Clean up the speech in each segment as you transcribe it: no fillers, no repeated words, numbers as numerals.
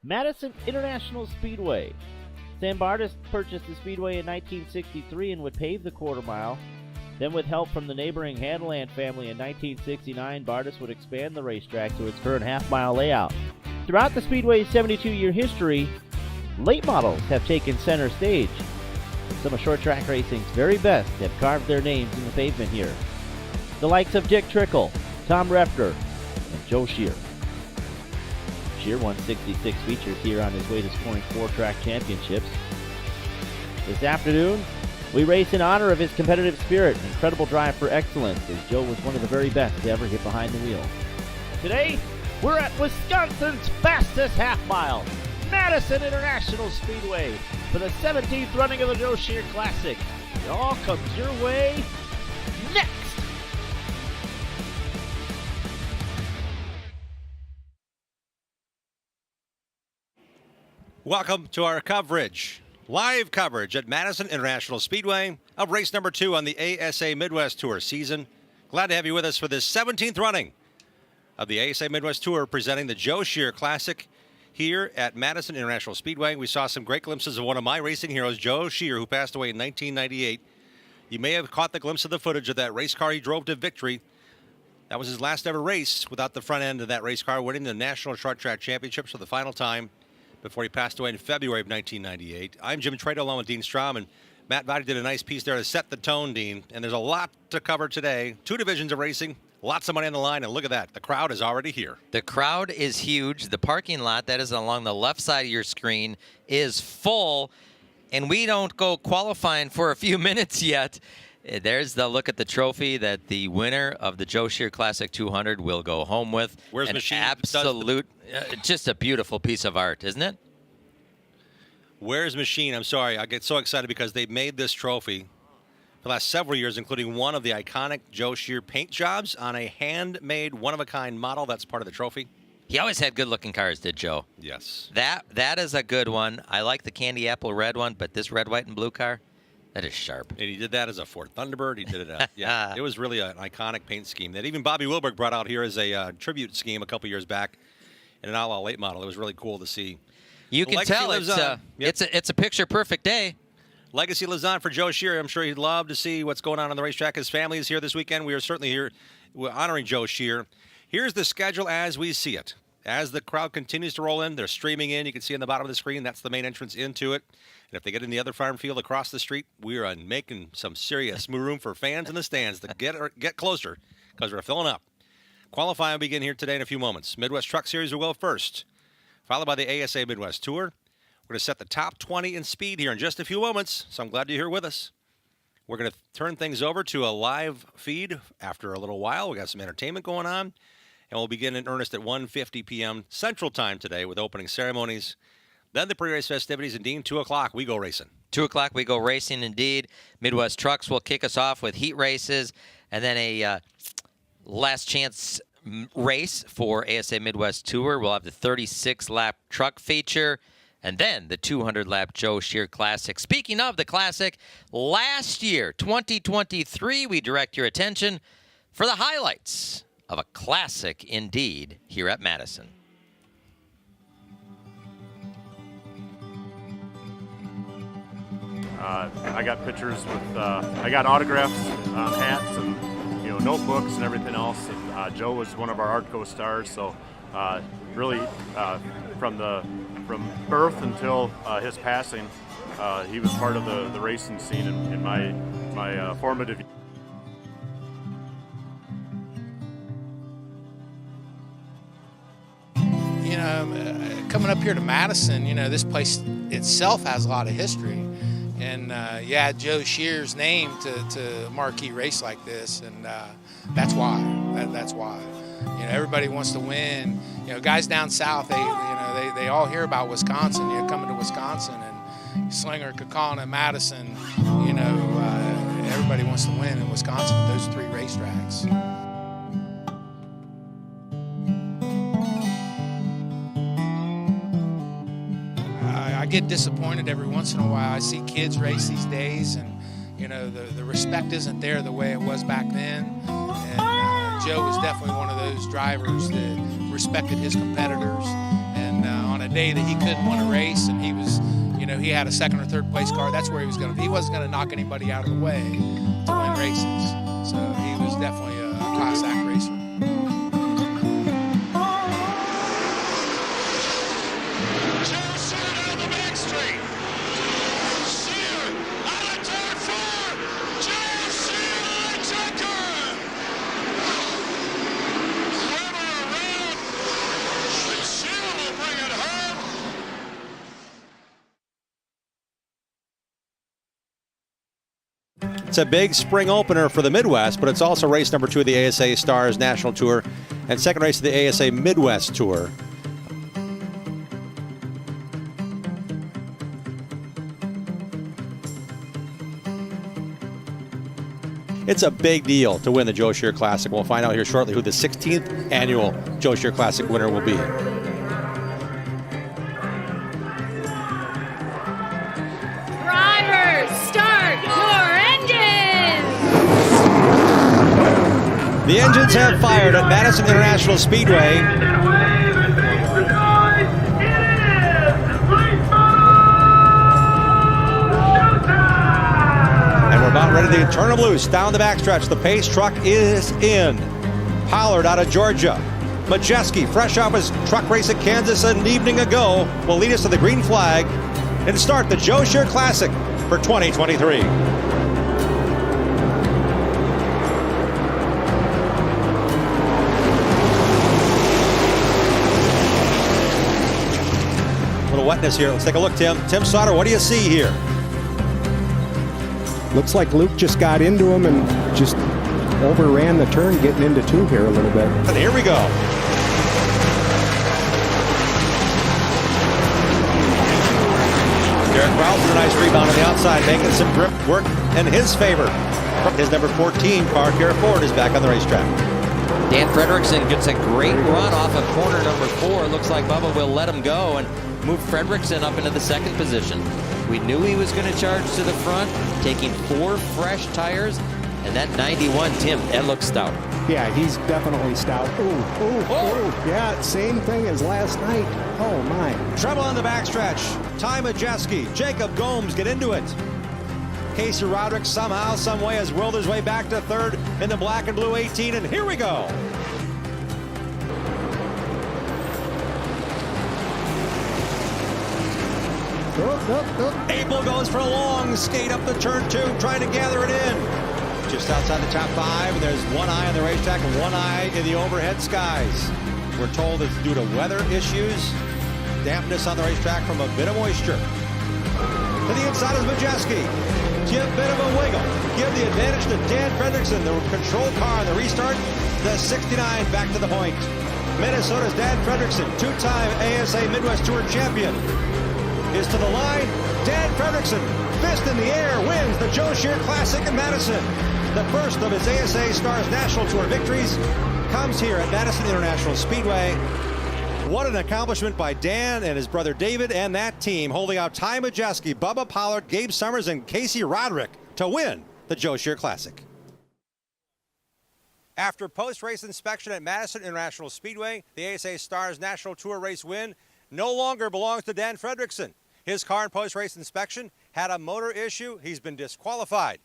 Madison International Speedway. Sam Bardis purchased the Speedway in 1963 and would pave the quarter mile. Then with help from the neighboring Handeland family in 1969, Bardis would expand the racetrack to its current half-mile layout. Throughout the Speedway's 72-year history, late models have taken center stage. Some of short track racing's very best have carved their names in the pavement here. The likes of Dick Trickle, Tom Refter, and Joe Shear. Shear won 66 features here on his way to scoring 4 track championships. This afternoon, we race in honor of his competitive spirit and incredible drive for excellence, as Joe was one of the very best to ever get behind the wheel. Today, we're at Wisconsin's fastest half mile, Madison International Speedway, for the 17th running of the Joe Shear Classic. It all comes your way next. Welcome to our coverage, live coverage at Madison International Speedway of race number 2 on the ASA Midwest Tour season. Glad to have you with us for this 17th running of the ASA Midwest Tour, presenting the Joe Shear Classic here at Madison International Speedway. We saw some great glimpses of one of my racing heroes, Joe Shear, who passed away in 1998. You may have caught the glimpse of the footage of that race car he drove to victory. That was his last ever race without the front end of that race car, winning the National Short Track Championships for the final time before he passed away in February of 1998. I'm Jim Trado, along with Dean Strom, and Matt Votty did a nice piece there to set the tone, Dean. And there's a lot to cover today. 2 divisions of racing, lots of money on the line, and look at that. The crowd is already here. The crowd is huge. The parking lot that is along the left side of your screen is full, and we don't go qualifying for a few minutes yet. There's the look at the trophy that the winner of the Joe Shear Classic 200 will go home with. Where's Machine? Absolute, just a beautiful piece of art, isn't it? Where's Machine? I'm sorry, I get so excited because they made this trophy for the last several years, including one of the iconic Joe Shear paint jobs on a handmade, one-of-a-kind model. That's part of the trophy. He always had good-looking cars, did Joe? Yes. That is a good one. I like the candy apple red one, but this red, white, and blue car, that is sharp. And he did that as a Ford Thunderbird. He did it. Yeah, it was really an iconic paint scheme that even Bobby Wilberg brought out here as a tribute scheme a couple years back in an outlaw late model. It was really cool to see. You can tell it's a picture-perfect day. Legacy lives on for Joe Shear. I'm sure he'd love to see what's going on the racetrack. His family is here this weekend. We are certainly here. We're honoring Joe Shear. Here's the schedule as we see it. As the crowd continues to roll in, they're streaming in. You can see on the bottom of the screen, that's the main entrance into it. And if they get in the other farm field across the street, we are making some serious room for fans in the stands to get closer because we're filling up. Qualifying will begin here today in a few moments. Midwest Truck Series will go first, followed by the ASA Midwest Tour. We're going to set the top 20 in speed here in just a few moments, so I'm glad you're here with us. We're going to turn things over to a live feed after a little while. We got some entertainment going on, and we'll begin in earnest at 1:50 p.m. Central Time today with opening ceremonies. Then the pre-race festivities, and Dean, 2 o'clock, we go racing. 2 o'clock, we go racing indeed. Midwest Trucks will kick us off with heat races, and then a last chance race for ASA Midwest Tour. We'll have the 36-lap truck feature, and then the 200-lap Joe Shear Classic. Speaking of the Classic, last year, 2023, we direct your attention for the highlights of a classic indeed here at Madison. I got pictures with, I got autographs, hats, and notebooks and everything else. And, Joe was one of our art co-stars, so really from birth until his passing, he was part of the racing scene in my formative years. Coming up here to Madison, this place itself has a lot of history. And you add Joe Shear's name to a marquee race like this, and that's why. That's why. Everybody wants to win. Guys down south, they all hear about Wisconsin. Coming to Wisconsin, and Slinger, Kekana, Madison. Everybody wants to win in Wisconsin at those 3 racetracks. I get disappointed every once in a while. I see kids race these days, and the respect isn't there the way it was back then. And Joe was definitely one of those drivers that respected his competitors, and on a a day that he couldn't win a race and he was, he had a second or third place car, that's where he was going to be. He wasn't going to knock anybody out of the way to win races. So he was definitely a class act racer. It's a big spring opener for the Midwest, but it's also race number 2 of the ASA Stars National Tour and second race of the ASA Midwest Tour. It's a big deal to win the Joe Shear Classic. We'll find out here shortly who the 16th annual Joe Shear Classic winner will be. Drivers, start your engines! The engines have fired at Madison International Speedway. And we're about ready to turn them loose down the backstretch. The pace truck is in. Pollard out of Georgia. Majeski, fresh off his truck race at Kansas an evening ago, will lead us to the green flag and start the Joe Shear Classic for 2023. A little wetness here. Let's take a look, Tim. Tim Sauter, what do you see here? Looks like Luke just got into him and just overran the turn, getting into 2 here a little bit. And here we go. Derek Ralph with a nice rebound on the outside, making some grip work in his favor. His number 14 car, Garrett Ford, is back on the racetrack. Dan Fredrickson gets a great run off of corner number 4. Looks like Bubba will let him go and move Fredrickson up into the second position. We knew he was going to charge to the front, taking 4 fresh tires, and that 91, Tim, that looks stout. Yeah, he's definitely stout. Ooh. Yeah, same thing as last night. Oh, my. Trouble on the backstretch. Ty Majeski, Jacob Gomes get into it. Casey Roderick somehow, some way has whirled his way back to third in the black and blue 18, and here we go. Abel goes for a long skate up the turn 2, trying to gather it in. Just outside the top 5, and there's one eye on the racetrack and one eye in the overhead skies. We're told it's due to weather issues, dampness on the racetrack from a bit of moisture. To the inside is Majeski. Give a bit of a wiggle. Give the advantage to Dan Fredrickson, the control car on the restart. The 69 back to the point. Minnesota's Dan Fredrickson, 2-time ASA Midwest Tour champion, is to the line. Dan Fredrickson, fist in the air, wins the Joe Shear Classic in Madison. The first of his ASA Stars National Tour victories comes here at Madison International Speedway. What an accomplishment by Dan and his brother David and that team, holding out Ty Majeski, Bubba Pollard, Gabe Summers, and Casey Roderick to win the Joe Shear Classic. After post-race inspection at Madison International Speedway, the ASA Stars National Tour race win no longer belongs to Dan Fredrickson. His car in post-race inspection had a motor issue. He's been disqualified.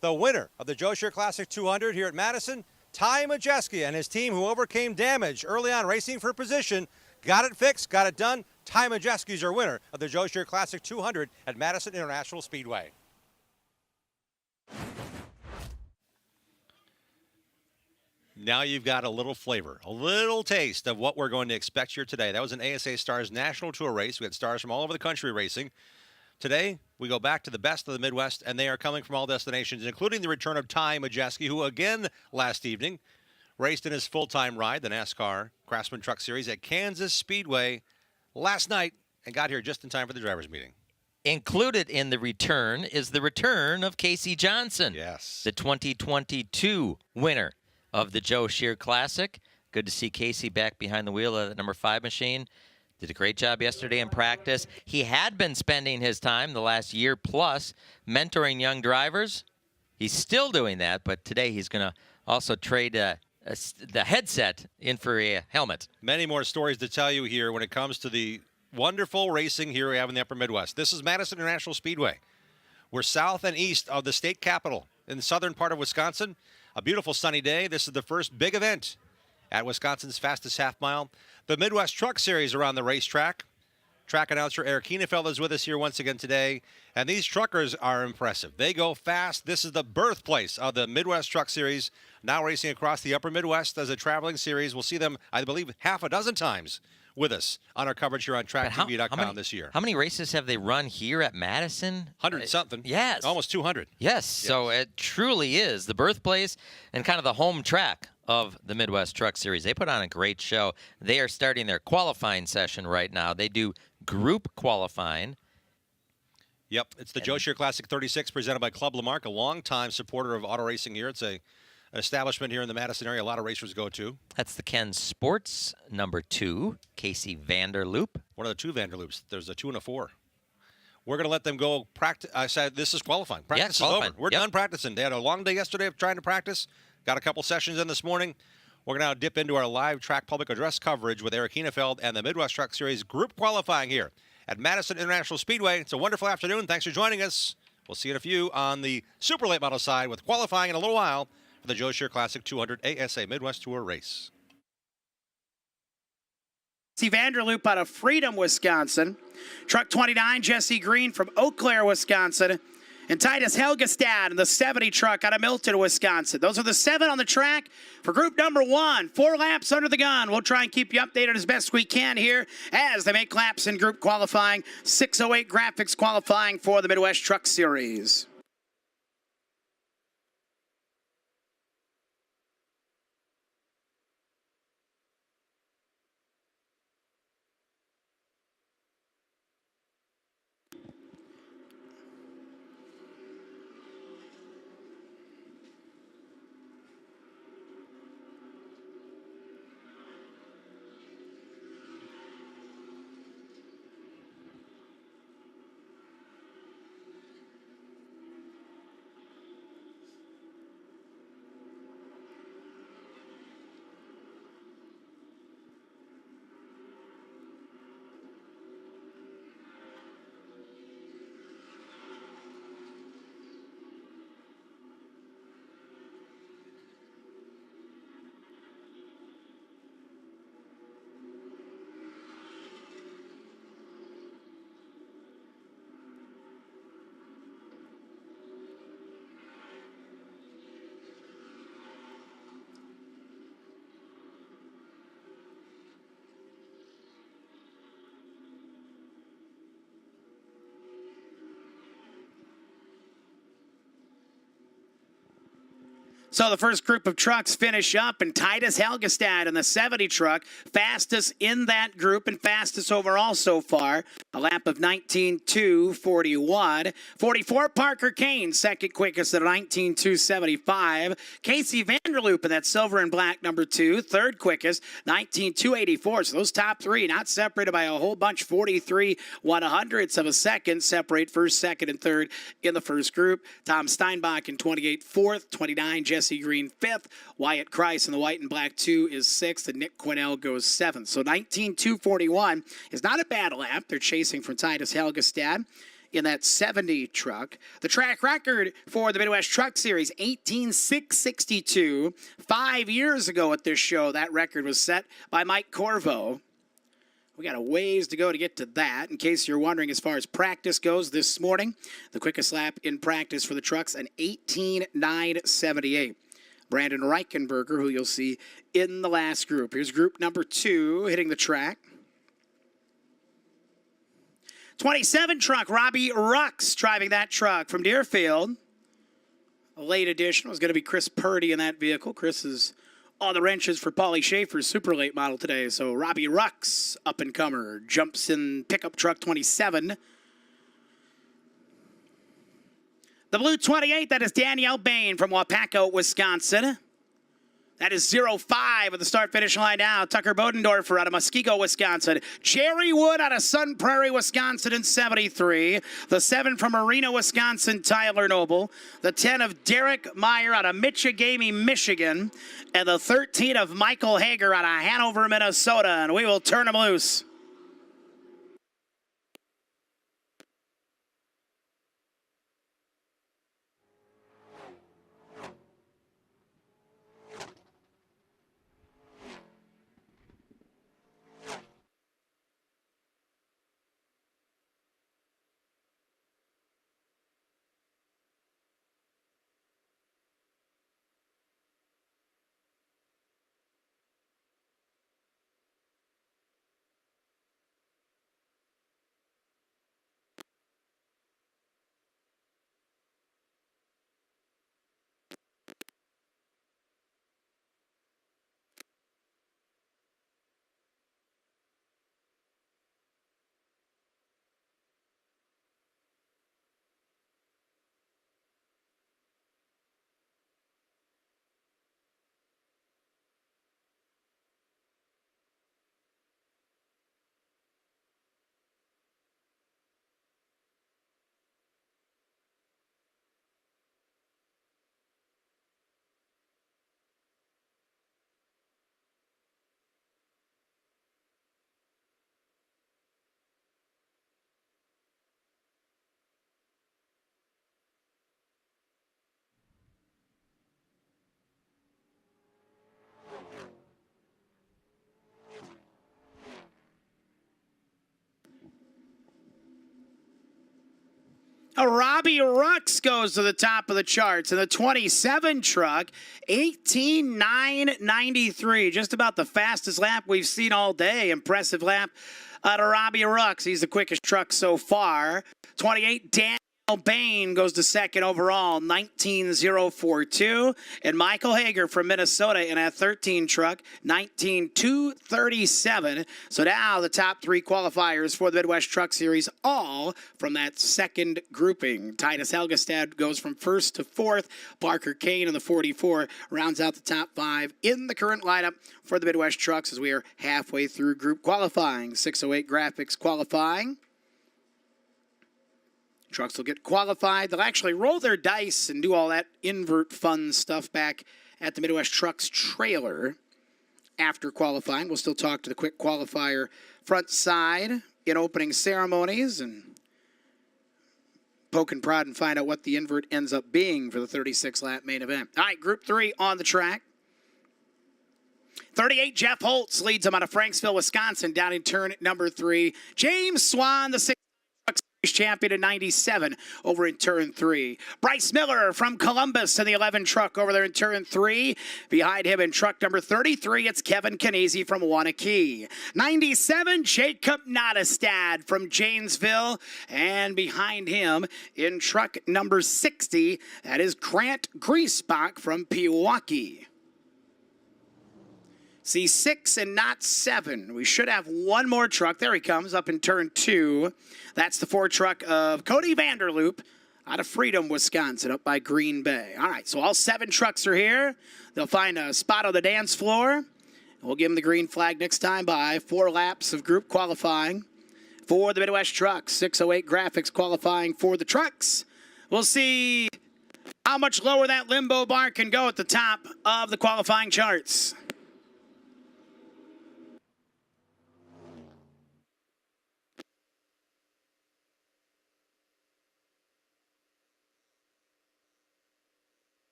The winner of the Joe Shear Classic 200 here at Madison, Ty Majeski, and his team, who overcame damage early on racing for position, got it fixed, got it done. Ty Majeski's your winner of the Joe Shear Classic 200 at Madison International Speedway. Now you've got a little flavor, a little taste of what we're going to expect here today. That was an ASA Stars National Tour race. We had stars from all over the country racing. Today, we go back to the best of the Midwest, and they are coming from all destinations, including the return of Ty Majeski, who again last evening raced in his full-time ride, the NASCAR Craftsman Truck Series at Kansas Speedway last night and got here just in time for the drivers' meeting. Included in the return is the return of Casey Johnson. Yes. The 2022 winner of the Joe Shear Classic. Good to see Casey back behind the wheel of the number 5 machine. Did a great job yesterday in practice. He had been spending his time the last year plus mentoring young drivers. He's still doing that, but today he's going to also trade the headset in for a helmet. Many more stories to tell you here when it comes to the wonderful racing here we have in the Upper Midwest. This is Madison International Speedway. We're south and east of the state capital in the southern part of Wisconsin. A beautiful sunny day. This is the first big event at Wisconsin's fastest half mile. The Midwest Truck Series around the racetrack. Track announcer Eric Kienefeld is with us here once again today. And these truckers are impressive. They go fast. This is the birthplace of the Midwest Truck Series, now racing across the Upper Midwest as a traveling series. We'll see them, I believe, half a dozen times with us on our coverage here on TrackTV.com this year. How many races have they run here at Madison? 100-something. Yes. Almost 200. Yes. So it truly is the birthplace and kind of the home track of the Midwest Truck Series. They put on a great show. They are starting their qualifying session right now. They do group qualifying. Yep, it's the Joe Shear Classic 36 presented by Club Lamarck, a longtime supporter of auto racing here. It's an establishment here in the Madison area a lot of racers go to. That's the Ken Sports number 2, Casey Vanderloop. One of the 2 Vanderloops. There's a 2 and a 4. We're going to let them go practice. I said this is qualifying. Practice is over. We're done practicing. They had a long day yesterday of trying to practice. Got a couple sessions in this morning. We're going to now dip into our live track public address coverage with Eric Kienefeld and the Midwest Truck Series group qualifying here at Madison International Speedway. It's a wonderful afternoon. Thanks for joining us. We'll see you in a few on the super late model side with qualifying in a little while for the Joe Shear Classic 200 ASA Midwest Tour race. Vanderloop out of Freedom, Wisconsin. Truck 29, Jesse Green from Eau Claire, Wisconsin. And Titus Helgestad in the 70 truck out of Milton, Wisconsin. Those are the 7 on the track for group number 1. 4 laps under the gun. We'll try and keep you updated as best we can here as they make laps in group qualifying. 6:08 graphics qualifying for the Midwest Truck Series. So the first group of trucks finish up, and Titus Helgestad in the 70 truck, fastest in that group and fastest overall so far. A lap of 19:2:41. 44 Parker Kane, second quickest at 19:2:75. Casey Vanderloop in that silver and black number 2, third quickest, 19:2:84. So those top 3 not separated by a whole bunch, 43 1/100ths of a second separate first, second, and third in the first group. Tom Steinbach in 28 fourth, 29 Jesse Green 5th, Wyatt Kreis in the white and black 2 is 6th, and Nick Quinnell goes 7th. So 19:2:41 is not a bad lap. They're chasing from Titus Helgestad in that 70 truck. The track record for the Midwest Truck Series, 18:6:62. 5 years ago at this show, that record was set by Mike Corvo. We got a ways to go to get to that. In case you're wondering, as far as practice goes this morning, the quickest lap in practice for the trucks, an 18:9:78. Brandon Reichenberger, who you'll see in the last group. Here's group number 2 hitting the track. 27 truck, Robbie Rux driving that truck from Deerfield. A late addition was going to be Chris Purdy in that vehicle. Chris is on the wrenches for Paulie Schaefer's super late model today. So Robbie Rux, up and comer, jumps in pickup truck 27. The blue 28, that is Danielle Bain from Wapaco, Wisconsin. That is 05 at the start-finish line now. Tucker Bodendorfer out of Muskego, Wisconsin. Jerry Wood out of Sun Prairie, Wisconsin in 73. The 7 from Marina, Wisconsin, Tyler Noble. The 10 of Derek Meyer out of Michigamy, Michigan. And the 13 of Michael Hager out of Hanover, Minnesota. And we will turn him loose. Robbie Rux goes to the top of the charts in the 27 truck, 18:09.93. Just about the fastest lap we've seen all day. Impressive lap out of Robbie Rux. He's the quickest truck so far. 28, Daniel Bain goes to second overall, 19.042. And Michael Hager from Minnesota in a 13 truck, 19.237. So now the top three qualifiers for the Midwest Truck Series, all from that second grouping. Titus Helgestad goes from first to fourth. Parker Kane in the 44 rounds out the top five in the current lineup for the Midwest Trucks as we are halfway through group qualifying. 608 Graphics qualifying. Trucks will get qualified. They'll actually roll their dice and do all that invert fun stuff back at the Midwest Trucks trailer after qualifying. We'll still talk to the quick qualifier front side in opening ceremonies and poke and prod and find out what the invert ends up being for the 36-lap main event. All right, Group 3 on the track. 38, Jeff Holtz leads them out of Franksville, Wisconsin, down in turn number 3. James Swan, the 6 champion in 97 over in turn 3. Bryce Miller from Columbus in the 11 truck over there in turn 3. Behind him in truck number 33, it's Kevin Canesi from Wanakee. 97, Jacob Nottestad from Janesville. And behind him in truck number 60, that is Grant Griesbach from Pewaukee. See 6 and not 7. We should have one more truck. There he comes up in turn 2. That's the 4 truck of Cody Vanderloop out of Freedom, Wisconsin, up by Green Bay. All right, so all 7 trucks are here. They'll find a spot on the dance floor. We'll give them the green flag next time by 4 laps of group qualifying for the Midwest Trucks. 608 Graphics qualifying for the trucks. We'll see how much lower that limbo bar can go at the top of the qualifying charts.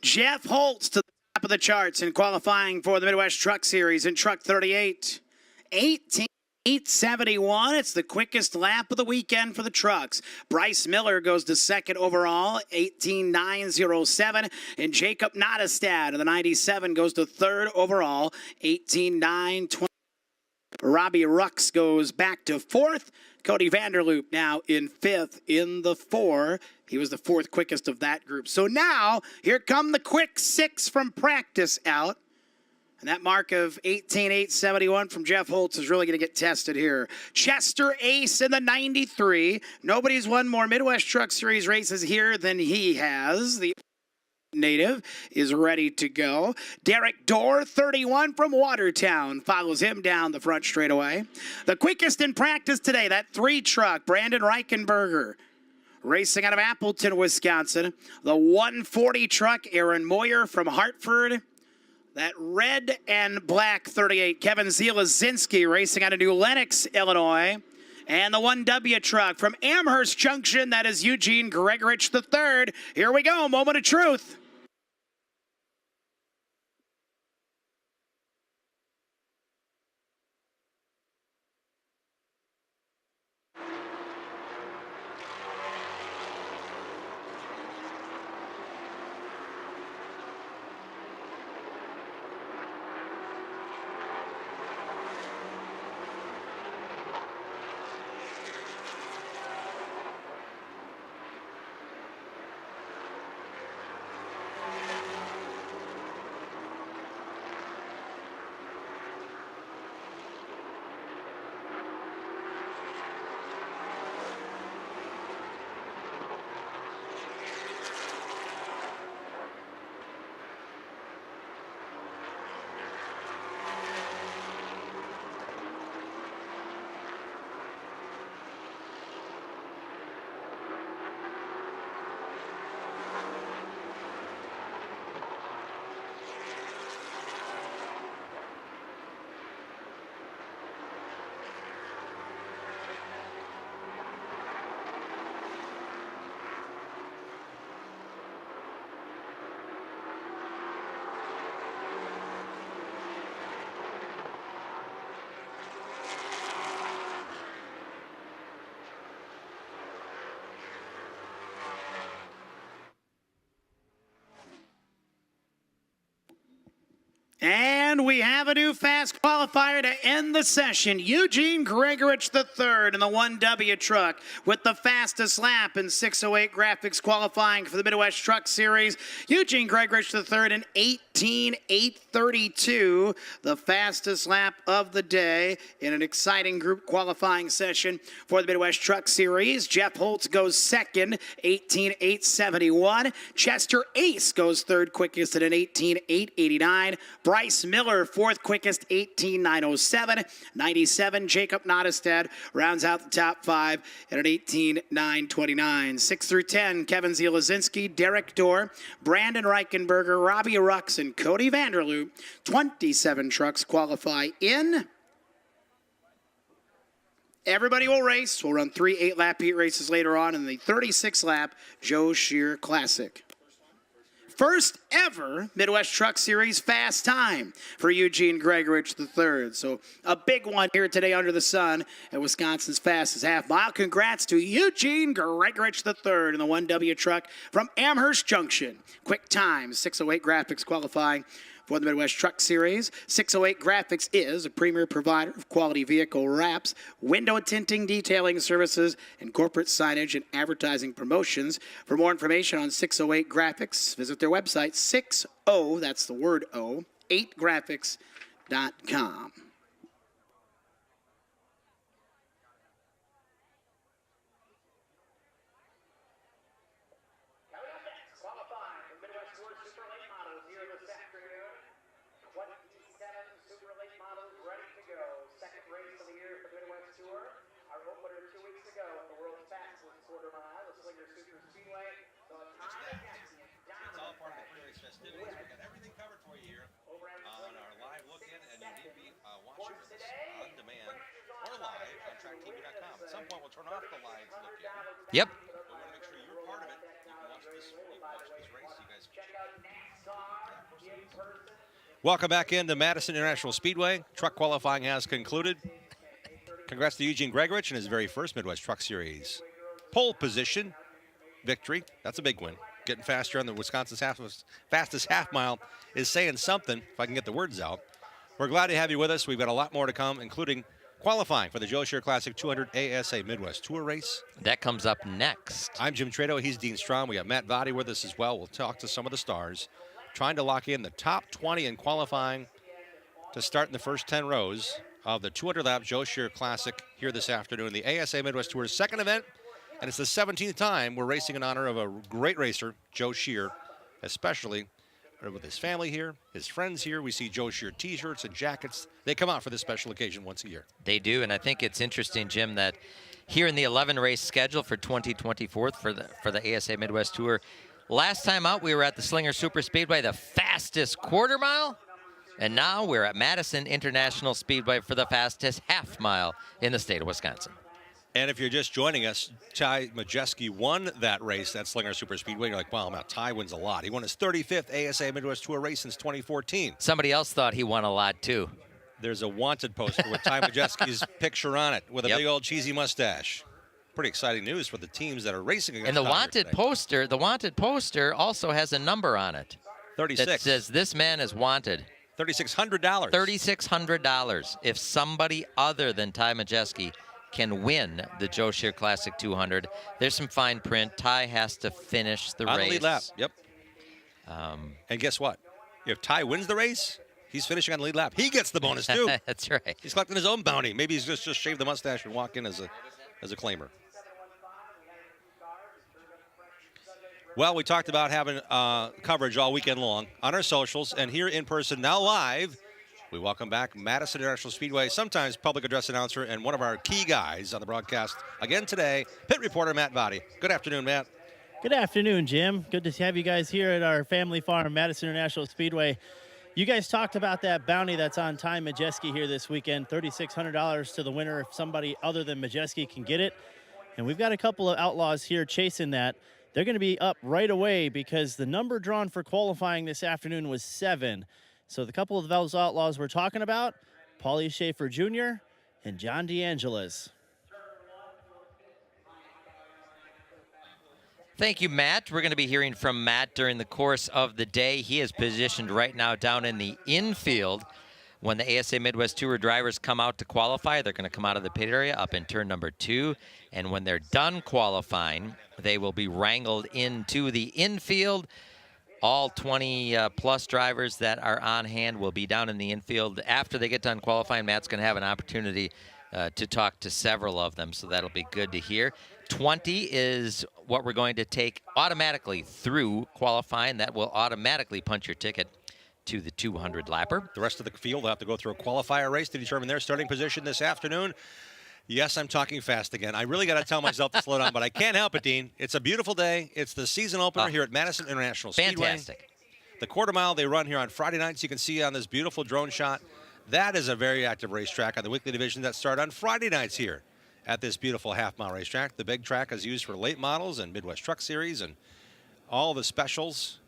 Jeff Holtz to the top of the charts in qualifying for the Midwest Truck Series in truck 38. 18.871. It's the quickest lap of the weekend for the trucks. Bryce Miller goes to second overall, 18.907. And Jacob Nottestad of the 97 goes to third overall, 18.920. Robbie Rux goes back to fourth. Cody Vanderloop now in fifth in the 4. He was the 4th quickest of that group. So now, here come the quick 6 from practice out. And that mark of 18.871 from Jeff Holtz is really going to get tested here. Chester Ace in the 93. Nobody's won more Midwest Truck Series races here than he has. The native is ready to go. Derek Dorr, 31 from Watertown, follows him down the front straightaway. The quickest in practice today, that 3 truck, Brandon Reichenberger, racing out of Appleton, Wisconsin. The 140 truck, Aaron Moyer from Hartford. That red and black 38, Kevin Zielazinski racing out of New Lenox, Illinois. And the 1W truck from Amherst Junction, that is Eugene Gregorich III. Here we go, moment of truth. And we have a new fast qualifier to end the session. Eugene Gregorich III in the 1W truck with the fastest lap in 6:08 graphics qualifying for the Midwest Truck Series. Eugene Gregorich III in 18:832, the fastest lap of the day in an exciting group qualifying session for the Midwest Truck Series. Jeff Holtz goes second, 18:871. Chester Ace goes third quickest at an 18:889. Bryce Miller, fourth quickest, 18:907. 97, Jacob Nottestad rounds out the top five at an 18:929. 6 through 10, Kevin Zielazinski, Derek Dorr, Brandon Reichenberger, Robbie Rux, and Cody Vanderloop. 27 trucks qualify in. Everybody will race. We'll run 3 8-lap heat races later on in the 36-lap Joe Shear Classic. First ever Midwest Truck Series fast time for Eugene Gregorich III. So a big one here today under the sun at Wisconsin's fastest half mile. Congrats to Eugene Gregorich III in the 1W truck from Amherst Junction. Quick time, 6:08 graphics qualifying for the Midwest Truck Series. 608 Graphics is a premier provider of quality vehicle wraps, window tinting, detailing services, and corporate signage and advertising promotions. For more information on 608 Graphics, visit their website, 60, that's the word O, 8graphics.com. It's all part of the Prairie festivities. We got everything covered for you here on our live look-in, and you need to be watching this on demand or live on tracktv.com. At some point, we'll turn off the live look-in. Yep. We want to make sure you're part of it. You can watch this race. You guys check out. Welcome back into Madison International Speedway. Truck qualifying has concluded. Congrats to Eugene Gregorich in his very first Midwest Truck Series pole position victory. That's a big win. Getting faster on the Wisconsin's fastest half mile is saying something, if I can get the words out. We're glad to have you with us. We've got a lot more to come, including qualifying for the Joe Shear Classic 200 ASA Midwest Tour Race. That comes up next. I'm Jim Trado. He's Dean Strom. We got Matt Vadi with us as well. We'll talk to some of the stars, trying to lock in the top 20 in qualifying to start in the first 10 rows of the 200-lap Joe Shear Classic here this afternoon. The ASA Midwest Tour's second event, and it's the 17th time we're racing in honor of a great racer, Joe Shear, especially with his family here, his friends here. We see Joe Shear T-shirts and jackets. They come out for this special occasion once a year. They do, and I think it's interesting, Jim, that here in the 11-race schedule for 2024 for the ASA Midwest Tour, last time out we were at the Slinger Super Speedway, the fastest quarter mile And now we're at Madison International Speedway for the fastest half mile in the state of Wisconsin. And if you're just joining us, Ty Majeski won that race, that Slinger Super Speedway. You're like, wow, now Ty wins a lot. He won his 35th ASA Midwest Tour race since 2014. Somebody else thought he won a lot, too. There's a wanted poster with Ty Majeski's picture on it with a Yep. big old cheesy mustache. Pretty exciting news for the teams that are racing against And the Ty here wanted today. poster also has a number on it 36. that says this man is wanted. $3,600. $3,600 if somebody other than Ty Majeski can win the Joe Shear Classic 200. There's some fine print. Ty has to finish the On race. the lead lap, yep. And guess what? If Ty wins the race, he's finishing on the lead lap. He gets the bonus, too. That's right. He's collecting his own bounty. Maybe he's just shave the mustache and walk in as a claimer. Well, we talked about having coverage all weekend long on our socials and here in person, now live. We welcome back Madison International Speedway, sometimes public address announcer, and one of our key guys on the broadcast again today, pit reporter Matt Votty. Good afternoon, Matt. Good afternoon, Jim. Good to have you guys here at our family farm, Madison International Speedway. You guys talked about that bounty that's on Ty Majeski here this weekend, $3,600 to the winner if somebody other than Majeski can get it. And we've got a couple of outlaws here chasing that. They're going to be up right away because the number drawn for qualifying this afternoon was 7. So the couple of those outlaws we're talking about, Paulie Schaefer Jr. and John DeAngelis. Thank you, Matt. We're going to be hearing from Matt during the course of the day. He is positioned right now down in the infield. When the ASA Midwest Tour drivers come out to qualify, they're going to come out of the pit area up in turn number 2. And when they're done qualifying, they will be wrangled into the infield. All 20-plus drivers that are on hand will be down in the infield. After they get done qualifying, Matt's going to have an opportunity to talk to several of them, so that'll be good to hear. 20 is what we're going to take automatically through qualifying. That will automatically punch your ticket to the 200 lapper. The rest of the field will have to go through a qualifier race to determine their starting position this afternoon. Yes, I'm talking fast again. I really got to tell myself to slow down, but I can't help it, Dean. It's a beautiful day. It's the season opener here at Madison International Speedway. Fantastic. The quarter mile they run here on Friday nights, you can see on this beautiful drone shot. That is a very active racetrack on the weekly division that start on Friday nights here at this beautiful half-mile racetrack. The big track is used for late models and Midwest Truck Series and all the specials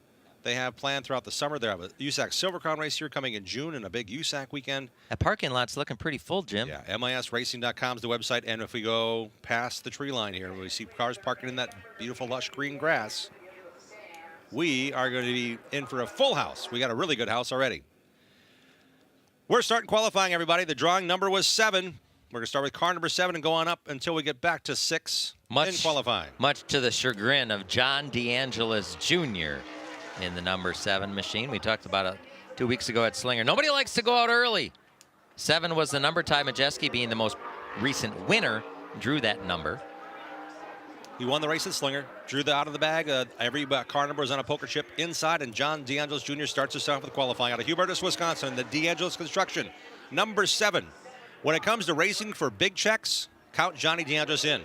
they have planned throughout the summer. They have a USAC Silver Crown race here coming in June and a big USAC weekend. That parking lot's looking pretty full, Jim. Yeah, MISRacing.com is the website. And if we go past the tree line here, we see cars parking in that beautiful lush green grass. We are going to be in for a full house. We got a really good house already. We're starting qualifying, everybody. The drawing number was 7. We're going to start with car number 7 and go on up until we get back to 6 in qualifying. Much to the chagrin of John DeAngelis Jr. in the number 7 machine. We talked about it 2 weeks ago at Slinger. Nobody likes to go out early. 7 was the number. Ty Majeski, being the most recent winner, drew that number. He won the race at Slinger, drew the out of the bag. Every car number was on a poker chip inside, and John DeAngelis Jr. starts us off with qualifying out of Hubertus, Wisconsin. The DeAngelis Construction, number 7. When it comes to racing for big checks, count Johnny DeAngelis in.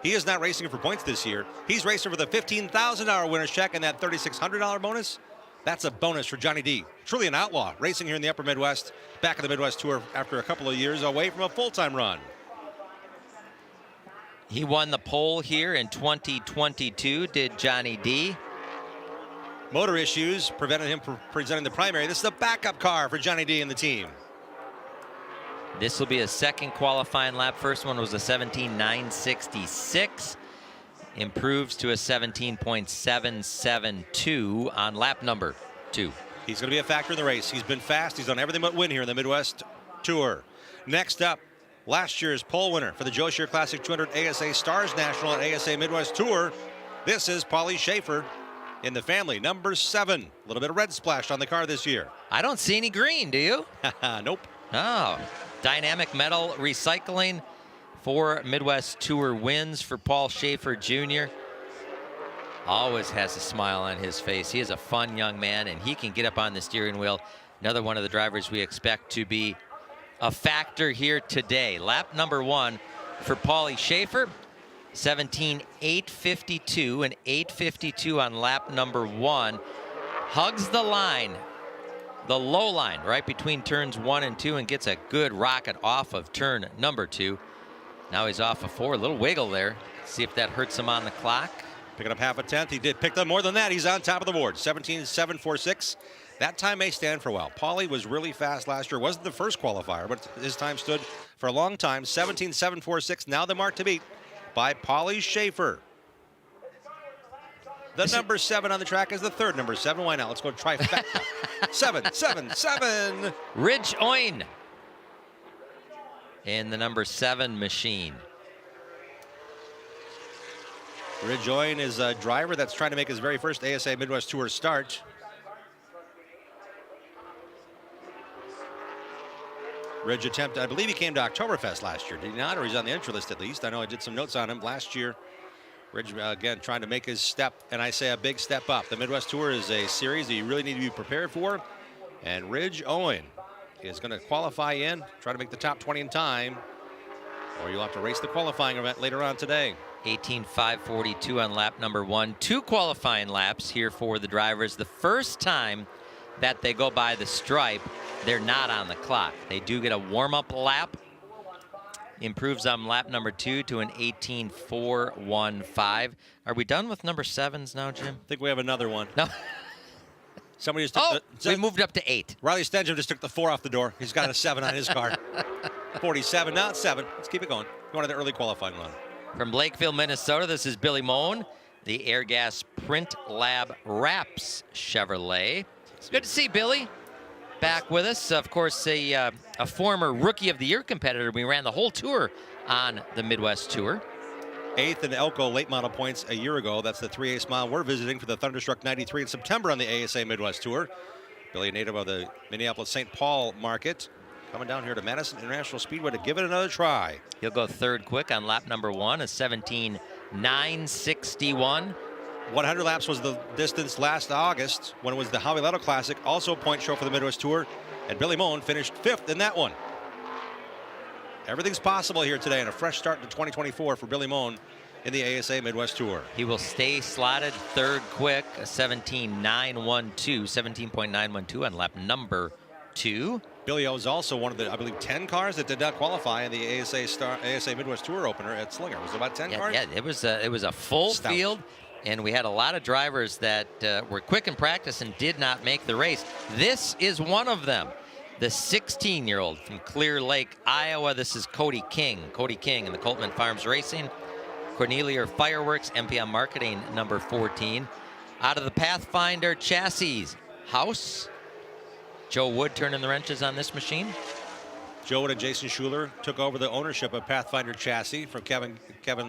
He is not racing for points this year. He's racing for the $15,000 winner's check and that $3,600 bonus. That's a bonus for Johnny D. Truly an outlaw, racing here in the Upper Midwest, back in the Midwest Tour after a couple of years away from a full-time run. He won the pole here in 2022, did Johnny D. Motor issues prevented him from presenting the primary. This is the backup car for Johnny D and the team. This will be a second qualifying lap. First one was a 17.966. Improves to a 17.772 on lap number 2. He's going to be a factor in the race. He's been fast. He's done everything but win here in the Midwest Tour. Next up, last year's pole winner for the Joe Shear Classic 200 ASA Stars National and ASA Midwest Tour. This is Paulie Schaefer in the family, number 7. A little bit of red splash on the car this year. I don't see any green, do you? Nope. Oh, dynamic metal recycling. 4 Midwest Tour wins for Paul Schaefer Jr. Always has a smile on his face. He is a fun young man, and he can get up on the steering wheel. Another one of the drivers we expect to be a factor here today. Lap number 1 for Paulie Schaefer. 17.852 and 8.52 on lap number 1. Hugs the line the low line right between turns 1 and 2 and gets a good rocket off of turn number 2. Now he's off of 4. A little wiggle there. See if that hurts him on the clock. Picking up half a tenth. He did pick up more than that. He's on top of the board. 17.746. That time may stand for a while. Paulie was really fast last year. Wasn't the first qualifier, but his time stood for a long time. 17.746. Now the mark to beat by Paulie Schaefer. The number 7 on the track is the third number 7. Why not? Let's go trifecta. 7, 7, 7. Ridge Oin in the number 7 machine. Ridge Oin is a driver that's trying to make his very first ASA Midwest Tour start. Ridge attempt, I believe he came to Oktoberfest last year, did he not? Or he's on the entry list at least. I know I did some notes on him last year. Ridge, again, trying to make his step, and I say a big step up. The Midwest Tour is a series that you really need to be prepared for. And Ridge Owen is going to qualify in, try to make the top 20 in time, or you'll have to race the qualifying event later on today. 18.542 on lap number 1. 2 qualifying laps here for the drivers. The first time that they go by the stripe, they're not on the clock. They do get a warm-up lap. Improves on lap number 2 to an 18.415. Are we done with number 7s now, Jim? I think we have another one. No. Somebody just took we moved up to 8. Riley Stengham just took the 4 off the door. He's got a 7 on his car. 47, now it's 7. Let's keep it going. Going to the early qualifying run. From Lakeville, Minnesota, this is Billy Moan, the Airgas Print Lab Wraps Chevrolet. It's good to see Billy back with us. Of course, a former Rookie of the Year competitor. We ran the whole tour on the Midwest Tour. 8th in Elko late model points a year ago. That's the 3/8 mile we're visiting for the Thunderstruck 93 in September on the ASA Midwest Tour. Billy, a native of the Minneapolis-St. Paul market, coming down here to Madison International Speedway to give it another try. He'll go third quick on lap number 1, a 17.961. 100 laps was the distance last August when it was the Howie Letto Classic, also a point show for the Midwest Tour, and Billy Moan finished 5th in that one. Everything's possible here today, and a fresh start to 2024 for Billy Moan in the ASA Midwest Tour. He will stay slotted third quick, a 17.912, 17.912 on lap number 2. Billy O is also one of the, I believe, 10 cars that did not qualify in the ASA Midwest Tour opener at Slinger. Was it about 10 cars? Yeah, it was a full Stout field, and we had a lot of drivers that were quick in practice and did not make the race. This is one of them. The 16-year-old from Clear Lake, Iowa. This is Cody King. Cody King in the Coltman Farms Racing. Cornelia Fireworks, MPM Marketing, number 14. Out of the Pathfinder chassis, House. Joe Wood turning the wrenches on this machine. Joe Wood and Jason Schuler took over the ownership of Pathfinder chassis from Kevin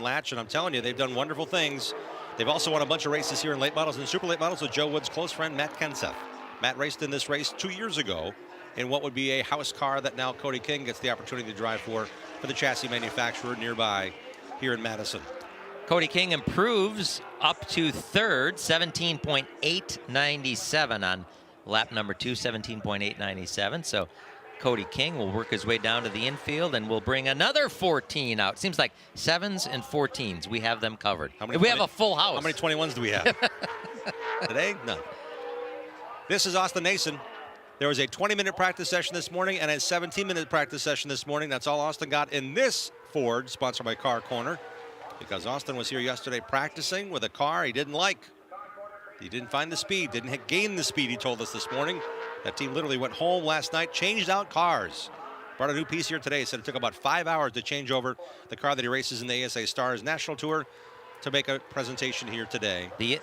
Latch, and I'm telling you, they've done wonderful things. They've also won a bunch of races here in late models and super late models with Joe Wood's close friend, Matt Kenseth. Matt raced in this race 2 years ago in what would be a house car that now Cody King gets the opportunity to drive for the chassis manufacturer nearby here in Madison. Cody King improves up to third, 17.897 on lap number 2, 17.897. So Cody King will work his way down to the infield and will bring another 14 out. Seems like 7s and 14s. We have them covered. We have a full house. How many 21s do we have? Today? None. This is Austin Nason. There was a 20-minute practice session this morning and a 17-minute practice session this morning. That's all Austin got in this Ford, sponsored by Car Corner, because Austin was here yesterday practicing with a car he didn't like. He didn't find the speed, didn't gain the speed, he told us this morning. That team literally went home last night, changed out cars. Brought a new piece here today. Said it took about 5 hours to change over the car that he races in the ASA Stars National Tour to make a presentation here today. The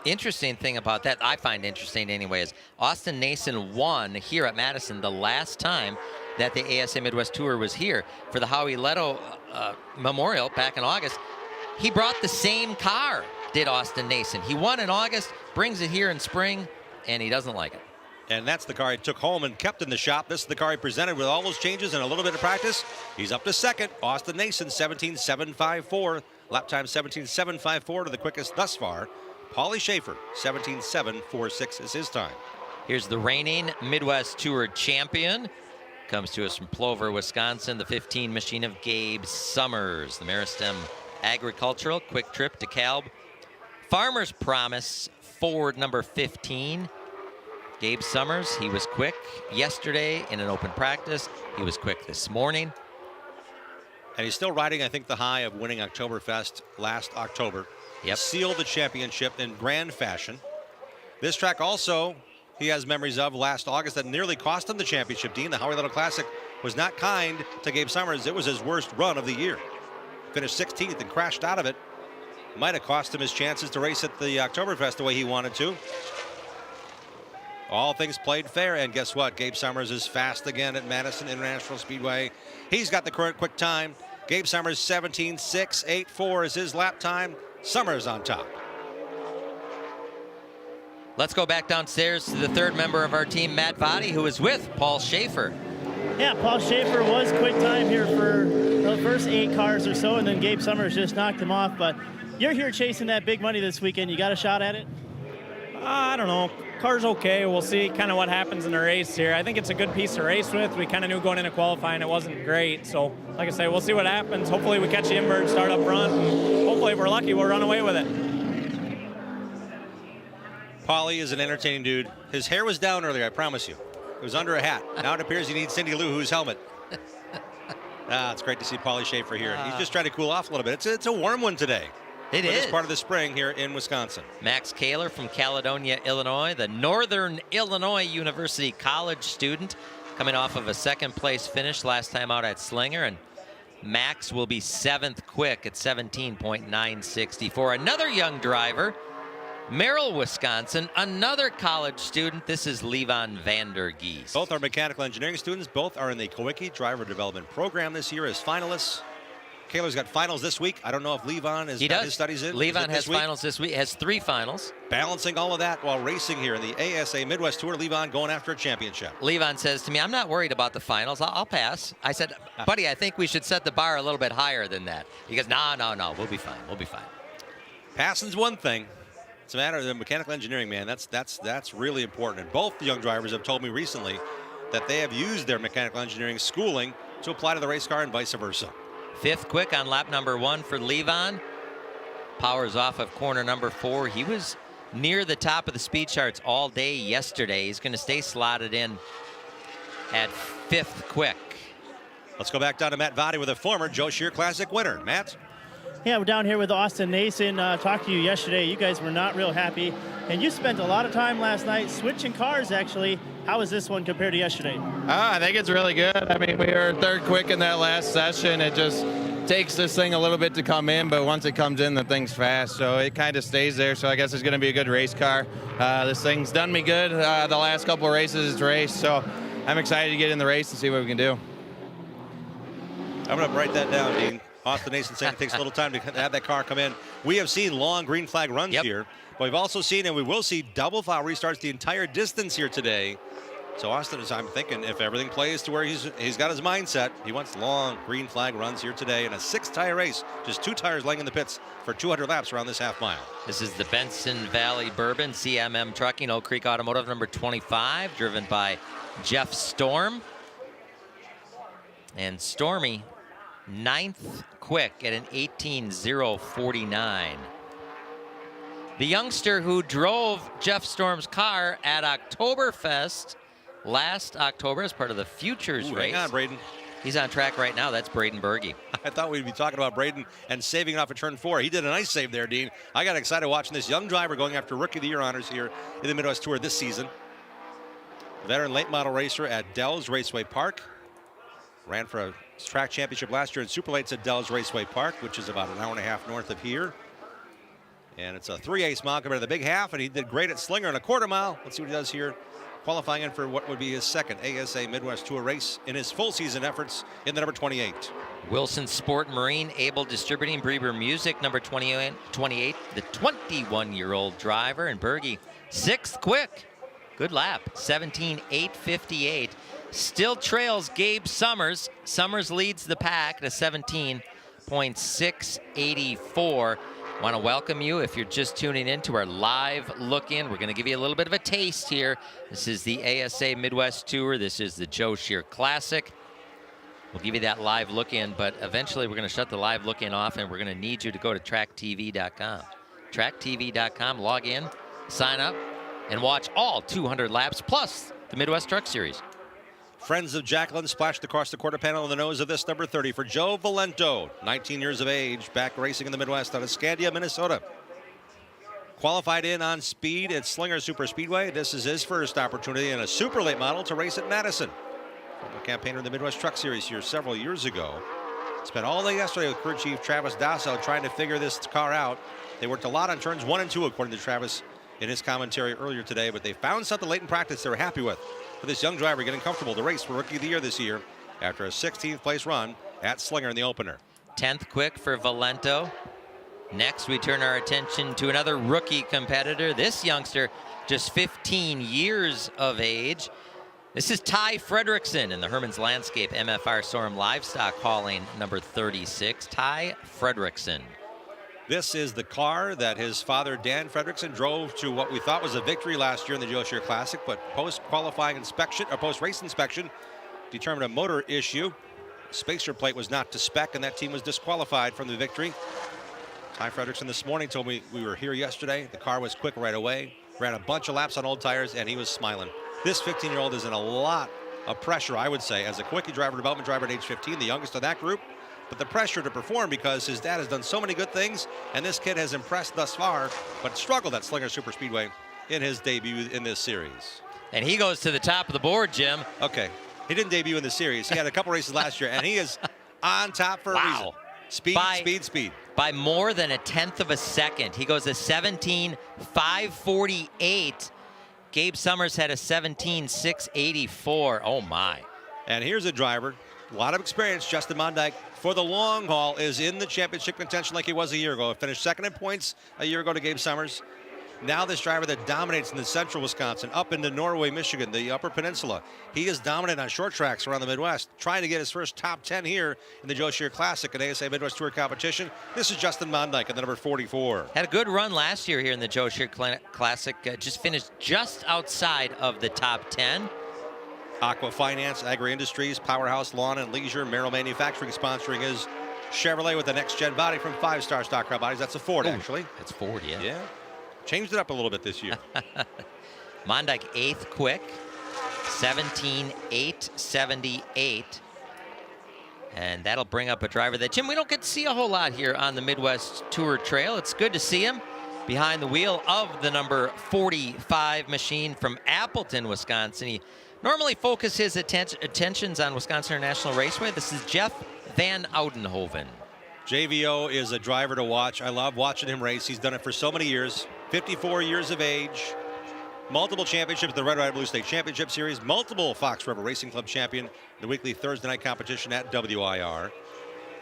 interesting thing about that, I find interesting anyway, is Austin Nason won here at Madison the last time that the ASA Midwest Tour was here for the Howie Letto Memorial back in August. He brought the same car, did Austin Nason. He won in August, brings it here in spring, and he doesn't like it. And that's the car he took home and kept in the shop. This is the car he presented with all those changes and a little bit of practice. He's up to second. Austin Nason, 17.754. Lap time 17.754 to the quickest thus far. Paulie Schaefer, 17.746 is his time. Here's the reigning Midwest Tour champion. Comes to us from Plover, Wisconsin, the 15 machine of Gabe Summers. The Meristem Agricultural, Quick Trip, DeKalb. Farmer's Promise, Ford number 15. Gabe Summers, he was quick yesterday in an open practice. He was quick this morning. And he's still riding, I think, the high of winning Oktoberfest last October. Yep. Sealed the championship in grand fashion. This track also, he has memories of last August that nearly cost him the championship. Dean, the Howie Little Classic was not kind to Gabe Summers. It was his worst run of the year. Finished 16th and crashed out of it. Might have cost him his chances to race at the Oktoberfest the way he wanted to. All things played fair, and guess what? Gabe Summers is fast again at Madison International Speedway. He's got the current quick time. Gabe Summers 17.684 is his lap time. Summers on top. Let's go back downstairs to the third member of our team, Matt Vadi, who is with Paul Schaefer. Yeah, Paul Schaefer was quick time here for the first 8 cars or so, and then Gabe Summers just knocked him off. But you're here chasing that big money this weekend. You got a shot at it? I don't know. Car's okay. We'll see kind of what happens in the race here. I think it's a good piece to race with. We kind of knew going into qualifying it wasn't great. So, like I say, we'll see what happens. Hopefully we catch the invert, start up front, and hopefully if we're lucky, we'll run away with it. Paulie is an entertaining dude. His hair was down earlier, I promise you. It was under a hat. Now it appears he needs Cindy Lou Who's helmet. It's great to see Paulie Schaefer here. He's just trying to cool off a little bit. It's a warm one today. It is. It's part of the spring here in Wisconsin. Max Kaler from Caledonia, Illinois, the Northern Illinois University College student, coming off of a second-place finish last time out at Slinger, and Max will be 7th quick at 17.964. Another young driver, Merrill, Wisconsin, another college student. This is Levon Vander Geest. Both are mechanical engineering students. Both are in the Kowicki Driver Development Program this year as finalists. Kaler's got finals this week. I don't know if Levon has got his studies in. Levon has finals this week, has 3 finals. Balancing all of that while racing here in the ASA Midwest Tour. Levon going after a championship. Levon says to me, I'm not worried about the finals. I'll pass. I said, buddy, I think we should set the bar a little bit higher than that. He goes, no, we'll be fine. We'll be fine. Passing's one thing. It's a matter of the mechanical engineering, man. That's really important. And both the young drivers have told me recently that they have used their mechanical engineering schooling to apply to the race car and vice versa. 5th quick on lap number 1 for Levon. Powers off of corner number 4. He was near the top of the speed charts all day yesterday. He's going to stay slotted in at 5th quick. Let's go back down to Matt Vadi with a former Joe Shear Classic winner. Matt? Yeah, we're down here with Austin Nason. Talked to you yesterday. You guys were not real happy. And you spent a lot of time last night switching cars, actually. How was this one compared to yesterday? I think it's really good. I mean, we were 3rd quick in that last session. It just takes this thing a little bit to come in, but once it comes in, the thing's fast. So it kind of stays there. So I guess it's going to be a good race car. This thing's done me good the last couple of races it's raced. So I'm excited to get in the race and see what we can do. I'm going to write that down, Dean. Austin Nason saying it takes a little time to have that car come in. We have seen long green flag runs here, but we've also seen, and we will see, double file restarts the entire distance here today. So Austin is, I'm thinking, if everything plays to where he's got his mindset, he wants long green flag runs here today in a 6-tire race. Just 2 tires laying in the pits for 200 laps around this half mile. This is the Benson Valley Bourbon CMM Trucking, Oak Creek Automotive, number 25, driven by Jeff Storm. And Stormy, 9th quick at an 18.049. The youngster who drove Jeff Storm's car at Oktoberfest last October as part of the Futures race. Hang on, Braden. He's on track right now. That's Braden Berge. I thought we'd be talking about Braden and saving it off at turn 4. He did a nice save there, Dean. I got excited watching this young driver going after Rookie of the Year honors here in the Midwest Tour this season. Veteran late model racer at Dells Raceway Park. Ran for a track championship last year in super lates at Dells Raceway Park, which is about an hour and a half north of here. And it's a 3/8 mile compared to the big half, and he did great at Slinger in a quarter mile. Let's see what he does here, qualifying in for what would be his 2nd ASA Midwest Tour race in his full season efforts in the number 28. Wilson Sport Marine, Able Distributing, Breber Music, number 28, the 21-year-old driver, and Berge, 6th quick. Good lap, 17.858. Still trails Gabe Summers. Summers leads the pack at a 17.684. Want to welcome you if you're just tuning in to our live look-in. We're going to give you a little bit of a taste here. This is the ASA Midwest Tour. This is the Joe Shear Classic. We'll give you that live look-in, but eventually we're going to shut the live look-in off, and we're going to need you to go to tracktv.com. Tracktv.com, log in, sign up, and watch all 200 laps plus the Midwest Truck Series. Friends of Jacqueline splashed across the quarter panel on the nose of this number 30 for Joe Valento, 19 years of age, back racing in the Midwest out of Scandia, Minnesota. Qualified in on speed at Slinger Super Speedway. This is his first opportunity in a super late model to race at Madison. Former campaigner in the Midwest Truck Series here several years ago. Spent all day yesterday with crew chief Travis Dassel trying to figure this car out. They worked a lot on turns 1 and 2, according to Travis in his commentary earlier today, but they found something late in practice they were happy with. For this young driver getting comfortable to race for Rookie of the Year this year after a 16th place run at Slinger in the opener. 10th quick for Valento. Next, we turn our attention to another rookie competitor. This youngster, just 15 years of age. This is Ty Fredrickson in the Herman's Landscape MFR Sorum Livestock Hauling number 36. Ty Fredrickson. This is the car that his father, Dan Fredrickson, drove to what we thought was a victory last year in the Joe Shear Classic, but post-qualifying inspection, or post-race inspection, determined a motor issue. Spacer plate was not to spec, and that team was disqualified from the victory. Ty Fredrickson this morning told me we were here yesterday. The car was quick right away, ran a bunch of laps on old tires, and he was smiling. This 15-year-old is in a lot of pressure, I would say, as a quickie driver, development driver at age 15, the youngest of that group. But the pressure to perform because his dad has done so many good things, and this kid has impressed thus far, but struggled at Slinger Super Speedway in his debut in this series. And he goes to the top of the board, Jim. Okay. He didn't debut in the series. He had a couple races last year, and he is on top for a reason. Speed, speed. By more than a tenth of a second. He goes a 17.548. Gabe Summers had a 17.684. Oh, my. And here's a driver, a lot of experience, Justin Mondyke, for the long haul, is in the championship contention like he was a year ago. Finished second in points a year ago to Gabe Summers. Now this driver that dominates in the central Wisconsin, up into Norway, Michigan, the Upper Peninsula. He is dominant on short tracks around the Midwest, trying to get his first top 10 here in the Joe Shear Classic and ASA Midwest Tour competition. This is Justin Mondyke at the number 44. Had a good run last year here in the Joe Shear Classic. Just finished just outside of the top 10. Aqua Finance, Agri Industries, Powerhouse Lawn and Leisure, Merrill Manufacturing sponsoring his Chevrolet with the next-gen body from 5-Star Stock Car Bodies. That's a Ford, actually. It's Ford, yeah. Yeah. Changed it up a little bit this year. Mondyke 8th quick, 17.878. And that'll bring up a driver that, Jim, we don't get to see a whole lot here on the Midwest Tour Trail. It's good to see him behind the wheel of the number 45 machine from Appleton, Wisconsin. He normally focuses his attentions on Wisconsin International Raceway. This is Jeff Van Oudenhoven. JVO is a driver to watch. I love watching him race. He's done it for so many years. 54 years of age. Multiple championships, the Red, White, Blue State Championship Series. Multiple Fox River Racing Club champion. The weekly Thursday night competition at WIR.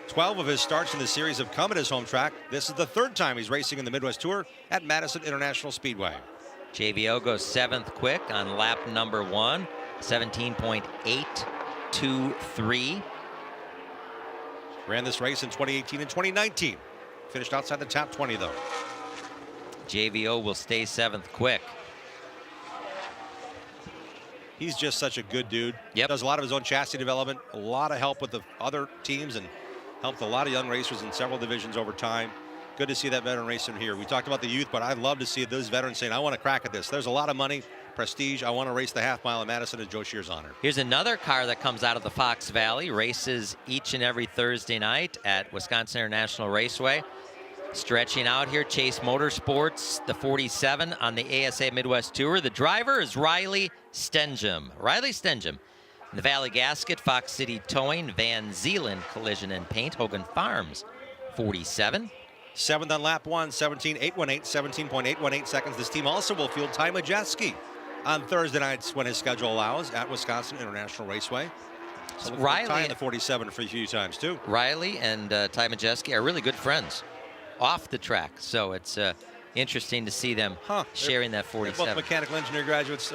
12 of his starts in the series have come at his home track. This is the third time he's racing in the Midwest Tour at Madison International Speedway. JVO goes 7th quick on lap number 1. 17.823. Ran this race in 2018 and 2019. Finished outside the top 20, though. JVO will stay 7th quick. He's just such a good dude. Yep. Does a lot of his own chassis development, a lot of help with the other teams, and helped a lot of young racers in several divisions over time. Good to see that veteran racer here. We talked about the youth, but I'd love to see those veterans saying, I want to crack at this. There's a lot of money, prestige. I want to race the half mile in Madison at Joe Shear's honor. Here's another car that comes out of the Fox Valley, races each and every Thursday night at Wisconsin International Raceway. Stretching out here, Chase Motorsports, the 47 on the ASA Midwest Tour. The driver is Riley Stenjum. Riley Stenjum. The Valley Gasket, Fox City Towing, Van Zeeland Collision and Paint, Hogan Farms, 47. 7th on lap 1, 17.818, 17.818 seconds. This team also will field Ty Majeski on Thursday nights when his schedule allows at Wisconsin International Raceway. So Riley Ty in the 47 for a few times too. Riley and Ty Majeski are really good friends off the track, so it's interesting to see them sharing that 47. Both mechanical engineer graduates.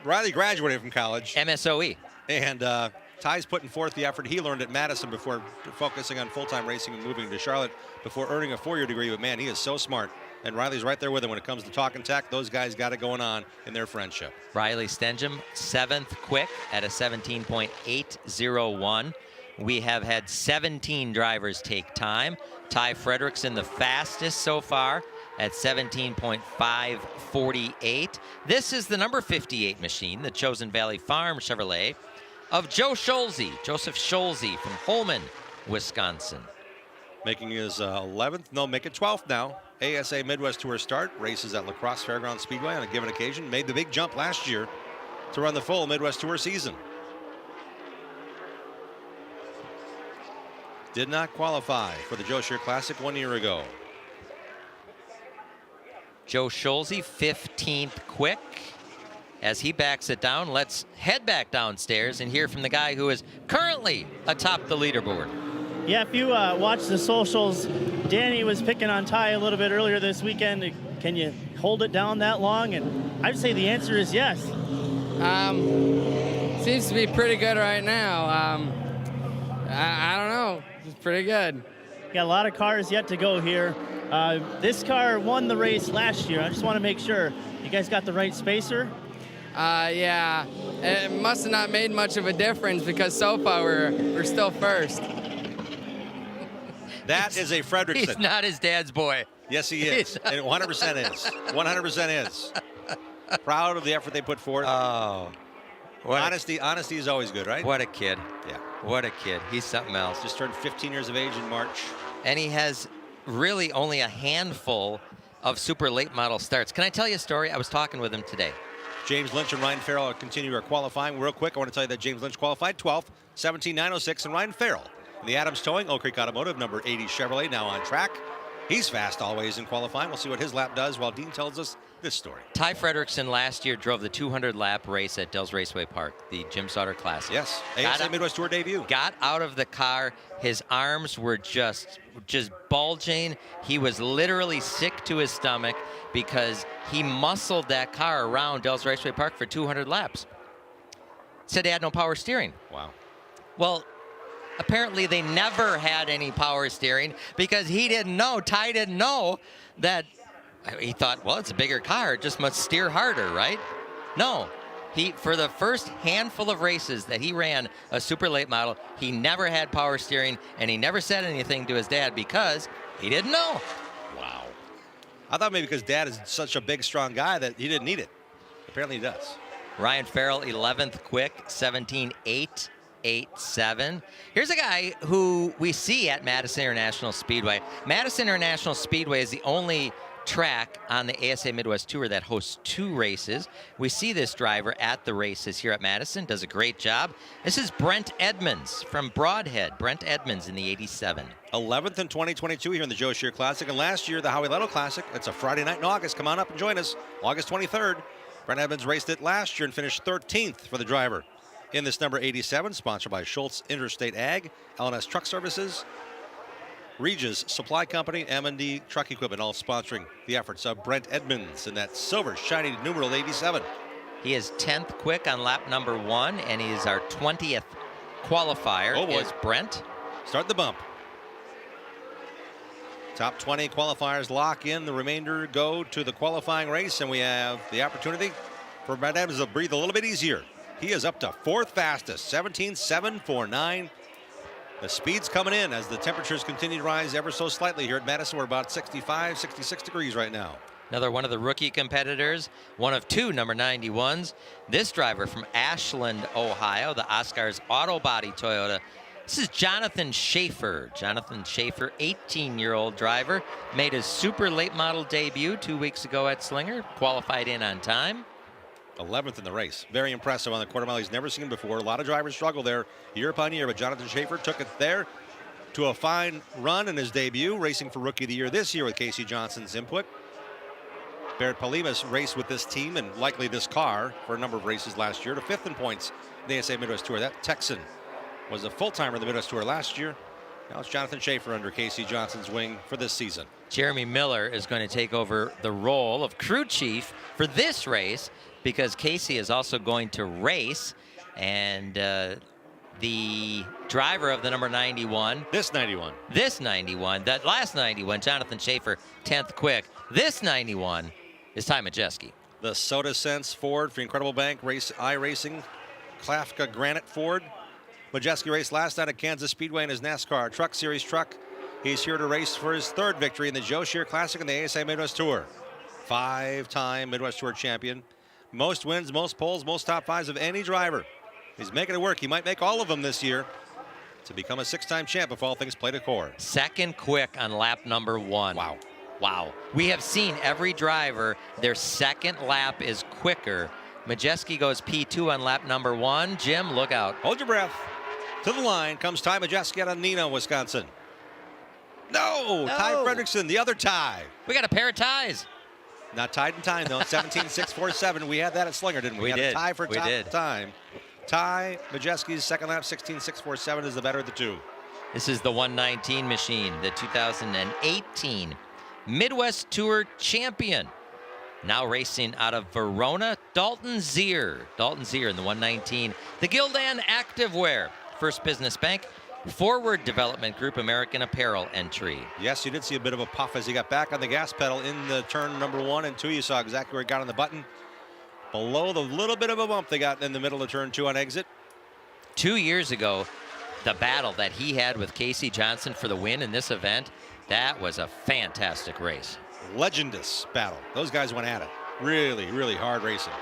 Riley graduated from college. MSOE. And Ty's putting forth the effort he learned at Madison before focusing on full-time racing and moving to Charlotte before earning a 4-year degree. But man, he is so smart. And Riley's right there with him when it comes to talk and tech. Those guys got it going on in their friendship. Riley Stenjum, 7th quick at a 17.801. We have had 17 drivers take time. Ty Fredrickson, the fastest so far at 17.548. This is the number 58 machine, the Chosen Valley Farm Chevrolet of Joseph Scholze from Holman, Wisconsin. Making his 11th, no, make it 12th now. ASA Midwest Tour start, races at La Crosse Fairgrounds Speedway on a given occasion. Made the big jump last year to run the full Midwest Tour season. Did not qualify for the Joe Shear Classic 1 year ago. Joe Scholze, 15th quick. As he backs it down, let's head back downstairs and hear from the guy who is currently atop the leaderboard. Yeah, if you watch the socials, Danny was picking on Ty a little bit earlier this weekend. Can you hold it down that long? And I'd say the answer is yes. Seems to be pretty good right now. I don't know. It's pretty good. Got a lot of cars yet to go here. This car won the race last year. I just want to make sure you guys got the right spacer. Yeah, it must have not made much of a difference because so far we're still first. That is a Fredrickson. He's not his dad's boy. Yes, he is. And 100% is. 100% is. Proud of the effort they put forth. Oh. Honesty is always good, right? What a kid. Yeah. What a kid. He's something else. Just turned 15 years of age in March. And he has really only a handful of super late model starts. Can I tell you a story? I was talking with him today. James Lynch and Ryan Farrell continue our qualifying. Real quick, I want to tell you that James Lynch qualified 12th, 17.906, and Ryan Farrell in the Adams Towing, Oak Creek Automotive, number 80 Chevrolet, now on track. He's fast always in qualifying. We'll see what his lap does while Dean tells us this story. Ty Fredrickson last year drove the 200-lap race at Dells Raceway Park, the Jim Sauter Classic. Yes, ASA Midwest Tour debut. Got out of the car. His arms were just bulging. He was literally sick to his stomach because he muscled that car around Dells Raceway Park for 200 laps. Said he had no power steering. Wow. Well, apparently they never had any power steering because Ty didn't know that. He thought, well, it's a bigger car, it just must steer harder, right? No. For the first handful of races that he ran a super late model, he never had power steering, and he never said anything to his dad because he didn't know. Wow. I thought maybe because Dad is such a big, strong guy that he didn't need it. Apparently he does. Ryan Farrell, 11th quick, 17.887. Here's a guy who we see at Madison International Speedway. Madison International Speedway is the only track on the ASA Midwest Tour that hosts 2 races. We see this driver at the races here at Madison, does a great job. This is Brent Edmonds from Broadhead. Brent Edmonds in the 87. 11th in 2022 here in the Joe Shear Classic, and last year the Howie Letto Classic. It's a Friday night in August. Come on up and join us. August 23rd. Brent Edmonds raced it last year and finished 13th for the driver in this number 87, sponsored by Schultz Interstate Ag, L&S Truck Services, Regis Supply Company, M&D Truck Equipment, all sponsoring the efforts of Brent Edmonds in that silver, shiny numeral 87. He is 10th quick on lap number 1, and he is our 20th qualifier. Oh boy. Is Brent. Start the bump. Top 20 qualifiers lock in. The remainder go to the qualifying race, and we have the opportunity for Brent Edmonds to breathe a little bit easier. He is up to 4th fastest, 17.749. The speed's coming in as the temperatures continue to rise ever so slightly here at Madison. We're about 65, 66 degrees right now. Another one of the rookie competitors, one of 2 number 91s. This driver from Ashland, Ohio, the Oscars Auto Body Toyota. This is Jonathan Schaefer. Jonathan Schaefer, 18-year-old driver, made his super late model debut 2 weeks ago at Slinger, qualified in on time. 11th in the race. Very impressive on the quarter mile. He's never seen before. A lot of drivers struggle there year upon year, but Jonathan Schaefer took it there to a fine run in his debut, racing for Rookie of the Year this year with Casey Johnson's input. Barrett Palimas raced with this team and likely this car for a number of races last year to 5th in points in the ASA Midwest Tour. That Texan was a full-timer in the Midwest Tour last year. Now it's Jonathan Schaefer under Casey Johnson's wing for this season. Jeremy Miller is going to take over the role of crew chief for this race because Casey is also going to race, and the driver of the number 91. This 91. That last 91, Jonathan Schaefer, 10th quick. This 91 is Ty Majeski. The Soda Sense Ford for Incredible Bank iRacing, Klafka Granite Ford. Majeski raced last night at Kansas Speedway in his NASCAR Truck Series truck He's here to race for his 3rd victory in the Joe Shear Classic and the ASA Midwest Tour. 5-time Midwest Tour champion. Most wins, most poles, most top 5s of any driver. He's making it work. He might make all of them this year to become a 6-time champ if all things play to core. Second quick on lap number 1. Wow. Wow. We have seen every driver, their second lap is quicker. Majeski goes P2 on lap number 1. Jim, look out. Hold your breath. To the line comes Ty Majeski out of Neenah, Wisconsin. No! Ty Fredrickson, the other Ty. We got a pair of ties. Not tied in time, though. 17.647. We had that at Slinger, didn't we? We had did. a tie for We top did. time. Ty Majeski's second lap, 16.647, is the better of the two. This is the 119 machine, the 2018 Midwest Tour champion. Now racing out of Verona, Dalton Zier. Dalton Zier in the 119. The Gildan Activewear, First Business Bank, Forward Development Group, American Apparel entry. Yes, you did see a bit of a puff as he got back on the gas pedal in the turn number 1 and 2. You saw exactly where he got on the button. Below the little bit of a bump they got in the middle of turn 2 on exit. 2 years ago, the battle that he had with Casey Johnson for the win in this event, that was a fantastic race. Legendous battle. Those guys went at it. Really, really hard racing.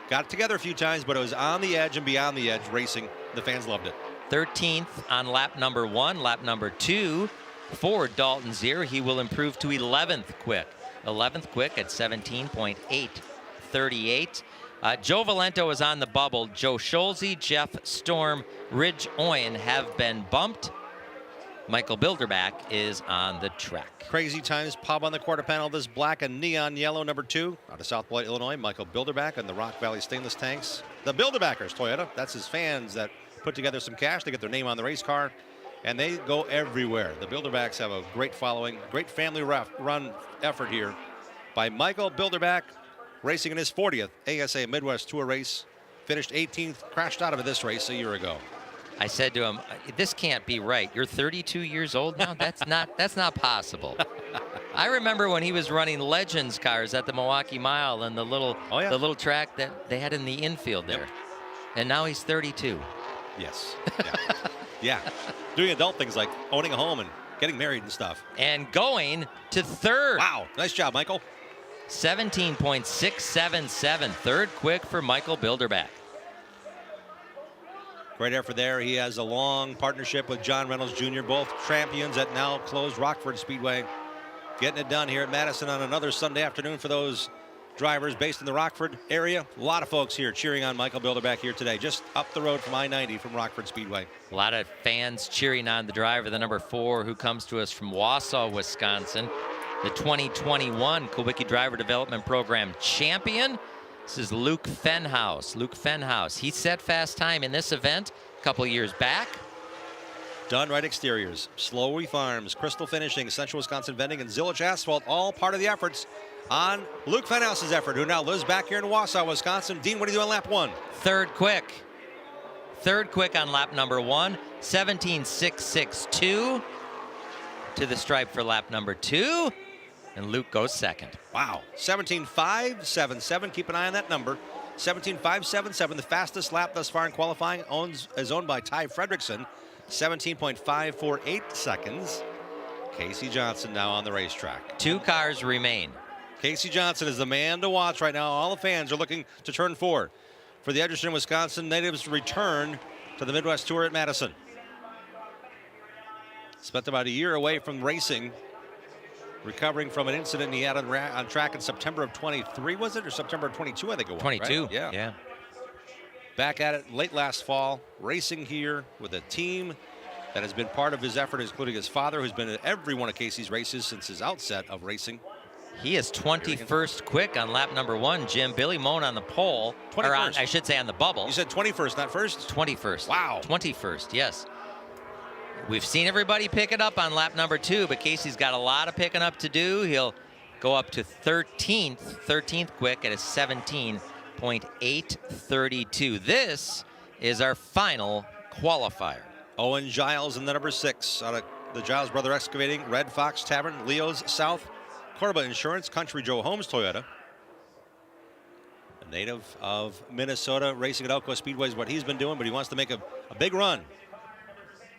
Got it together a few times, but it was on the edge and beyond the edge racing. The fans loved it. 13th on lap number 1, lap number 2 for Dalton Zier. He will improve to 11th quick. 11th quick at 17.838. Joe Valento is on the bubble. Joe Scholze, Jeff Storm, Ridge Oyen have been bumped. Michael Bilderback is on the track. Crazy Times pub on the quarter panel. This black and neon yellow number 2 out of South Beloit, Illinois. Michael Bilderback and the Rock Valley Stainless Tanks. The Bilderbackers Toyota. That's his fans that put together some cash to get their name on the race car, and they go everywhere. The Bilderbacks have a great following, great family run effort here by Michael Bilderback, racing in his 40th ASA Midwest Tour race. Finished 18th, crashed out of this race a year ago. I said to him, this can't be right. You're 32 years old now? That's not possible. I remember when he was running Legends cars at the Milwaukee Mile and the little track that they had in the infield there. Yep. And now he's 32. Yes. Yeah. Yeah. Doing adult things like owning a home and getting married and stuff. And going to 3rd. Wow. Nice job, Michael. 17.677. 3rd quick for Michael Bilderback. Great effort there. He has a long partnership with John Reynolds Jr., both champions at now closed Rockford Speedway. Getting it done here at Madison on another Sunday afternoon for those drivers based in the Rockford area. A lot of folks here cheering on Michael Bilderback here today, just up the road from I-90 from Rockford Speedway. A lot of fans cheering on the driver, the number 4, who comes to us from Wausau, Wisconsin. The 2021 Kulwicki Driver Development Program champion. This is Luke Fenhouse. Luke Fenhouse. He set fast time in this event a couple years back. Done Right Exteriors, Slowy Farms, Crystal Finishing, Central Wisconsin Vending, and Zillich Asphalt, all part of the efforts on Luke Fenhouse's effort, who now lives back here in Wausau, Wisconsin. Dean, what do you do on lap 1? 3rd quick. 3rd quick on lap number 1. 17.662 to the stripe for lap number 2. And Luke goes 2nd. Wow. 17.577. Keep an eye on that number. 17.577, the fastest lap thus far in qualifying, is owned by Ty Fredrickson. 17.548 seconds. Casey Johnson now on the racetrack. 2 cars remain. Casey Johnson is the man to watch right now. All the fans are looking to turn 4 for the Edgerton, Wisconsin natives to return to the Midwest Tour at Madison. Spent about a year away from racing, recovering from an incident he had on track in September of 23, was it? Or September of 22, I think it was. 22, right? yeah. Back at it late last fall, racing here with a team that has been part of his effort, including his father, who's been at every one of Casey's races since his outset of racing. He is 21st quick on lap number 1, Jim. Billy Moan on the pole. 21st. Or I should say on the bubble. You said 21st, not first? 21st. Wow. 21st, yes. We've seen everybody pick it up on lap number 2, but Casey's got a lot of picking up to do. He'll go up to 13th quick at a 17.832. This is our final qualifier. Owen Giles in the number 6 out of the Giles Brother Excavating, Red Fox Tavern, Leo's South, Corba Insurance, Country Joe Holmes Toyota. A native of Minnesota, racing at Elko Speedway is what he's been doing, but he wants to make a big run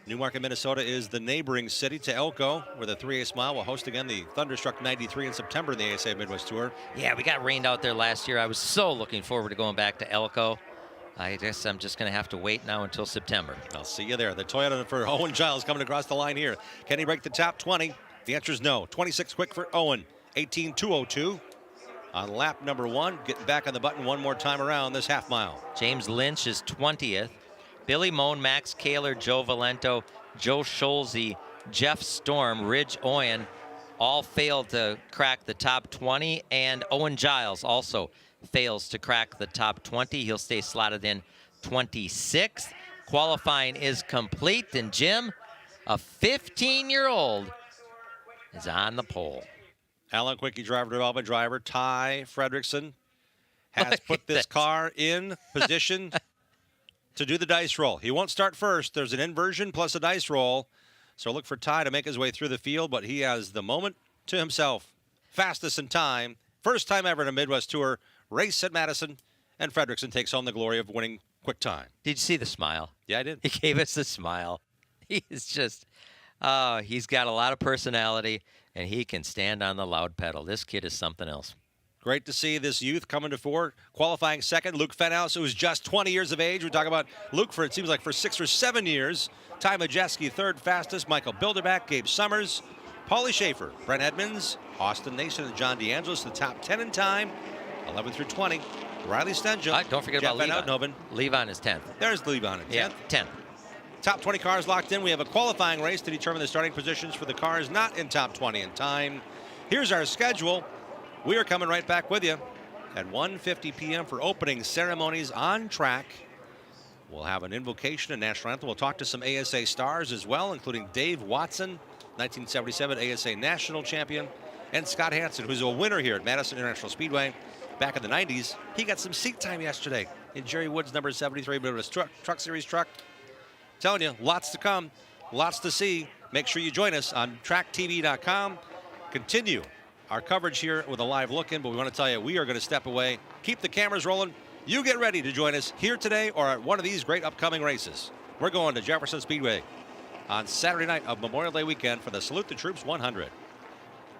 Newmarket, Minnesota is the neighboring city to Elko, where the 3/8 mile will host again the Thunderstruck 93 in September in the ASA Midwest Tour. Yeah, we got rained out there last year. I was so looking forward to going back to Elko. I guess I'm just going to have to wait now until September. I'll see you there. The Toyota for Owen Giles coming across the line here. Can he break the top 20? The answer is no. 26 quick for Owen. 18.202 on lap number 1. Getting back on the button one more time around this half mile. James Lynch is 20th. Billy Moan, Max Kaler, Joe Valento, Joe Scholze, Jeff Storm, Ridge Oyen all failed to crack the top 20, and Owen Giles also fails to crack the top 20. He'll stay slotted in 26th. Qualifying is complete, and Jim, a 15-year-old, is on the pole. Alan Quickie, driver development driver, Ty Fredrickson, has put this car in position to do the dice roll. He won't start first. There's an inversion plus a dice roll. So look for Ty to make his way through the field, but he has the moment to himself. Fastest in time. First time ever in a Midwest Tour race at Madison, and Fredrickson takes home the glory of winning quick time. Did you see the smile? Yeah, I did. He gave us a smile. He is just, he's got a lot of personality, and he can stand on the loud pedal. This kid is something else. Great to see this youth coming to fore. Qualifying second, Luke Fenhouse, who is just 20 years of age. We talk about Luke for, it seems like, for 6 or 7 years. Ty Majeski, third fastest. Michael Bilderback, Gabe Summers, Paulie Schaefer, Brent Edmonds, Austin Nason, and John DeAngelis, the top 10 in time, 11 through 20. Riley Stenjel. Don't forget Jeff about Van Levon. Outnoven. Levon is 10th. There's Levon at 10th. Yeah, 10th. Top 20 cars locked in. We have a qualifying race to determine the starting positions for the cars not in top 20 in time. Here's our schedule. We are coming right back with you at 1:50 p.m. for opening ceremonies on track. We'll have an invocation and national anthem. We'll talk to some ASA stars as well, including Dave Watson, 1977 ASA national champion, and Scott Hansen, who's a winner here at Madison International Speedway back in the 90s. He got some seat time yesterday in Jerry Wood's number 73 Midwest Truck Series truck. Telling you, lots to come, lots to see. Make sure you join us on tracktv.com. Continue our coverage here with a live look in, but we want to tell you we are going to step away. Keep the cameras rolling. You get ready to join us here today or at one of these great upcoming races. We're going to Jefferson Speedway on Saturday night of Memorial Day weekend for the Salute the Troops 100.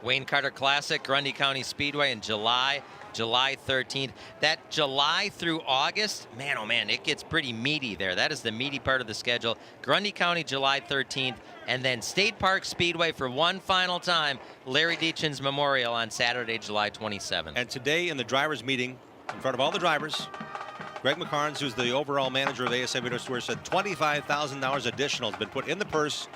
Wayne Carter Classic, Grundy County Speedway in July 13th. That July through August, man, oh man, it gets pretty meaty there. That is the meaty part of the schedule. Grundy County, July 13th, and then State Park Speedway for one final time, Larry Deachin's Memorial on Saturday, July 27th. And today in the drivers' meeting, in front of all the drivers, Greg McCarns, who's the overall manager of ASA Midwest Tour, said $25,000 additional has been put in the purse.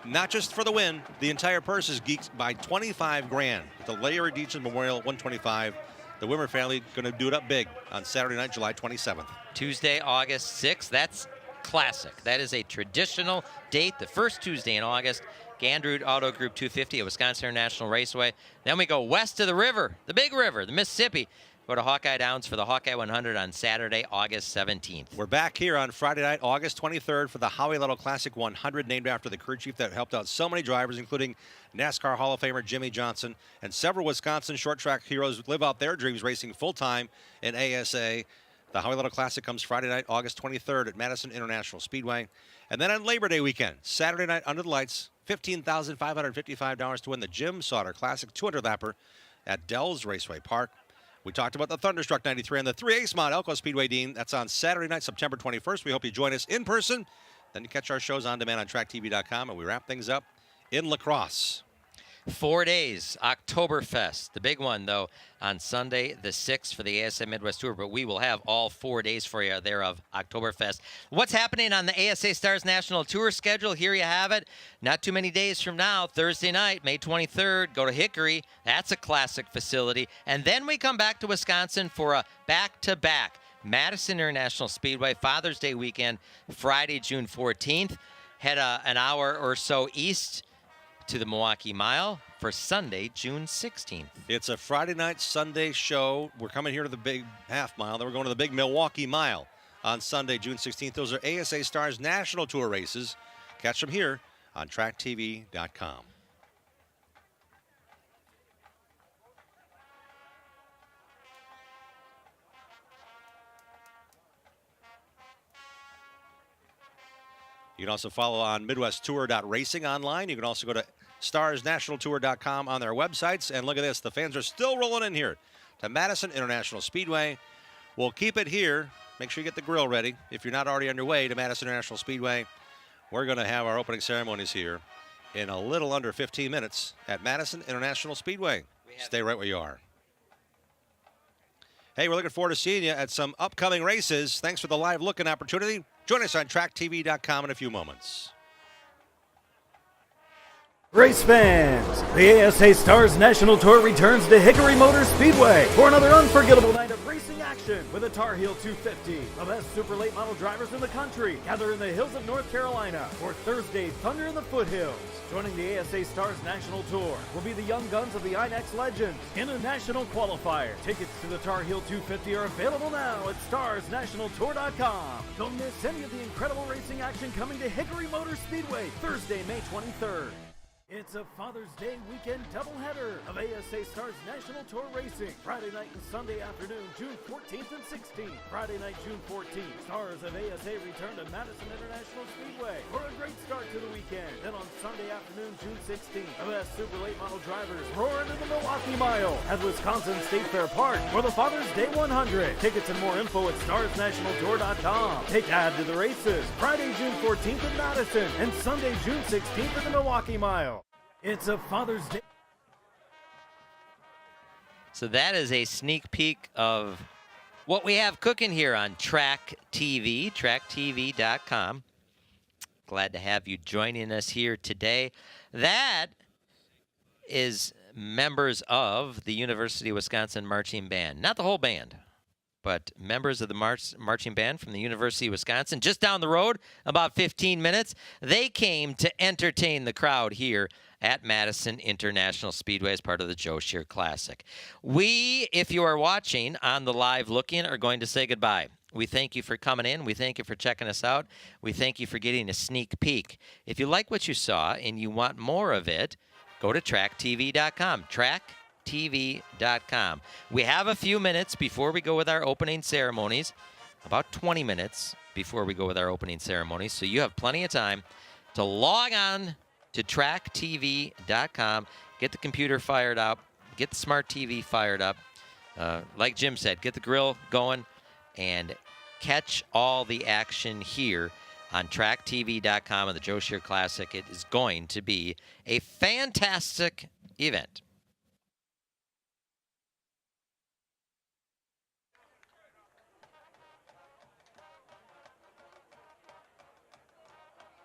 Not just for the win, the entire purse is geeked by $25,000. The Larry Deachin Memorial 125. The Wimmer family going to do it up big on Saturday night, July 27th. Tuesday, August 6th. That's classic. That is a traditional date, the first Tuesday in August. Gandrud Auto Group 250 at Wisconsin International Raceway. Then we go west of the river, the big river, the Mississippi. Go to Hawkeye Downs for the Hawkeye 100 on Saturday, August 17th. We're back here on Friday night, August 23rd for the Howie Little Classic 100, named after the crew chief that helped out so many drivers, including NASCAR Hall of Famer Jimmy Johnson, and several Wisconsin short track heroes live out their dreams racing full-time in ASA. The Howie Little Classic comes Friday night, August 23rd at Madison International Speedway. And then on Labor Day weekend, Saturday night under the lights, $15,555 to win the Jim Sauter Classic 200-lapper at Dells Raceway Park. We talked about the Thunderstruck 93 and the 3/8 mile Elko Speedway, Dean. That's on Saturday night, September 21st. We hope you join us in person. Then you catch our shows on demand on tracktv.com, and we wrap things up in La Crosse. 4 days, Oktoberfest. The big one, though, on Sunday the 6th for the ASA Midwest Tour, but we will have all 4 days for you there of Oktoberfest. What's happening on the ASA Stars National Tour schedule? Here you have it. Not too many days from now, Thursday night, May 23rd, go to Hickory. That's a classic facility. And then we come back to Wisconsin for a back-to-back Madison International Speedway Father's Day weekend, Friday, June 14th. Head an hour or so east to the Milwaukee Mile for Sunday, June 16th. It's a Friday night, Sunday show. We're coming here to the big half mile. Then we're going to the big Milwaukee Mile on Sunday, June 16th. Those are ASA Stars National Tour races. Catch them here on tracktv.com. You can also follow on MidwestTour.racing online. You can also go to StarsNationalTour.com on their websites. And look at this. The fans are still rolling in here to Madison International Speedway. We'll keep it here. Make sure you get the grill ready. If you're not already underway to Madison International Speedway, we're going to have our opening ceremonies here in a little under 15 minutes at Madison International Speedway. Stay right where you are. Hey, we're looking forward to seeing you at some upcoming races. Thanks for the live look-in opportunity. Join us on TrackTV.com in a few moments. Race fans, the ASA Stars National Tour returns to Hickory Motor Speedway for another unforgettable night of racing action with a Tar Heel 250. The best super late model drivers in the country gather in the hills of North Carolina for Thursday's Thunder in the Foothills. Joining the ASA Stars National Tour will be the young guns of the INEX Legends in a national qualifier. Tickets to the Tar Heel 250 are available now at StarsNationalTour.com. Don't miss any of the incredible racing action coming to Hickory Motor Speedway Thursday, May 23rd. It's a Father's Day weekend doubleheader of ASA Stars National Tour Racing. Friday night and Sunday afternoon, June 14th and 16th. Friday night, June 14th. Stars of ASA return to Madison International Speedway for a great start to the weekend. Then on Sunday afternoon, June 16th, the best super late model drivers roar into the Milwaukee Mile at Wisconsin State Fair Park for the Father's Day 100. Tickets and more info at StarsNationalTour.com. Take Dad to the races. Friday, June 14th in Madison and Sunday, June 16th at the Milwaukee Mile. It's a Father's Day. So that is a sneak peek of what we have cooking here on Track TV, tracktv.com. Glad to have you joining us here today. That is members of the University of Wisconsin Marching Band. Not the whole band, but members of the marching band from the University of Wisconsin. Just down the road, about 15 minutes, they came to entertain the crowd here at Madison International Speedway as part of the Joe Shear Classic. We, if you are watching on the live look-in, are going to say goodbye. We thank you for coming in. We thank you for checking us out. We thank you for getting a sneak peek. If you like what you saw and you want more of it, go to tracktv.com. tracktv.com. We have a few minutes before we go with our opening ceremonies, about 20 minutes before we go with our opening ceremonies, so you have plenty of time to log on to tracktv.com, get the computer fired up, get the smart TV fired up. Like Jim said, get the grill going and catch all the action here on tracktv.com and the Joe Shear Classic. It is going to be a fantastic event.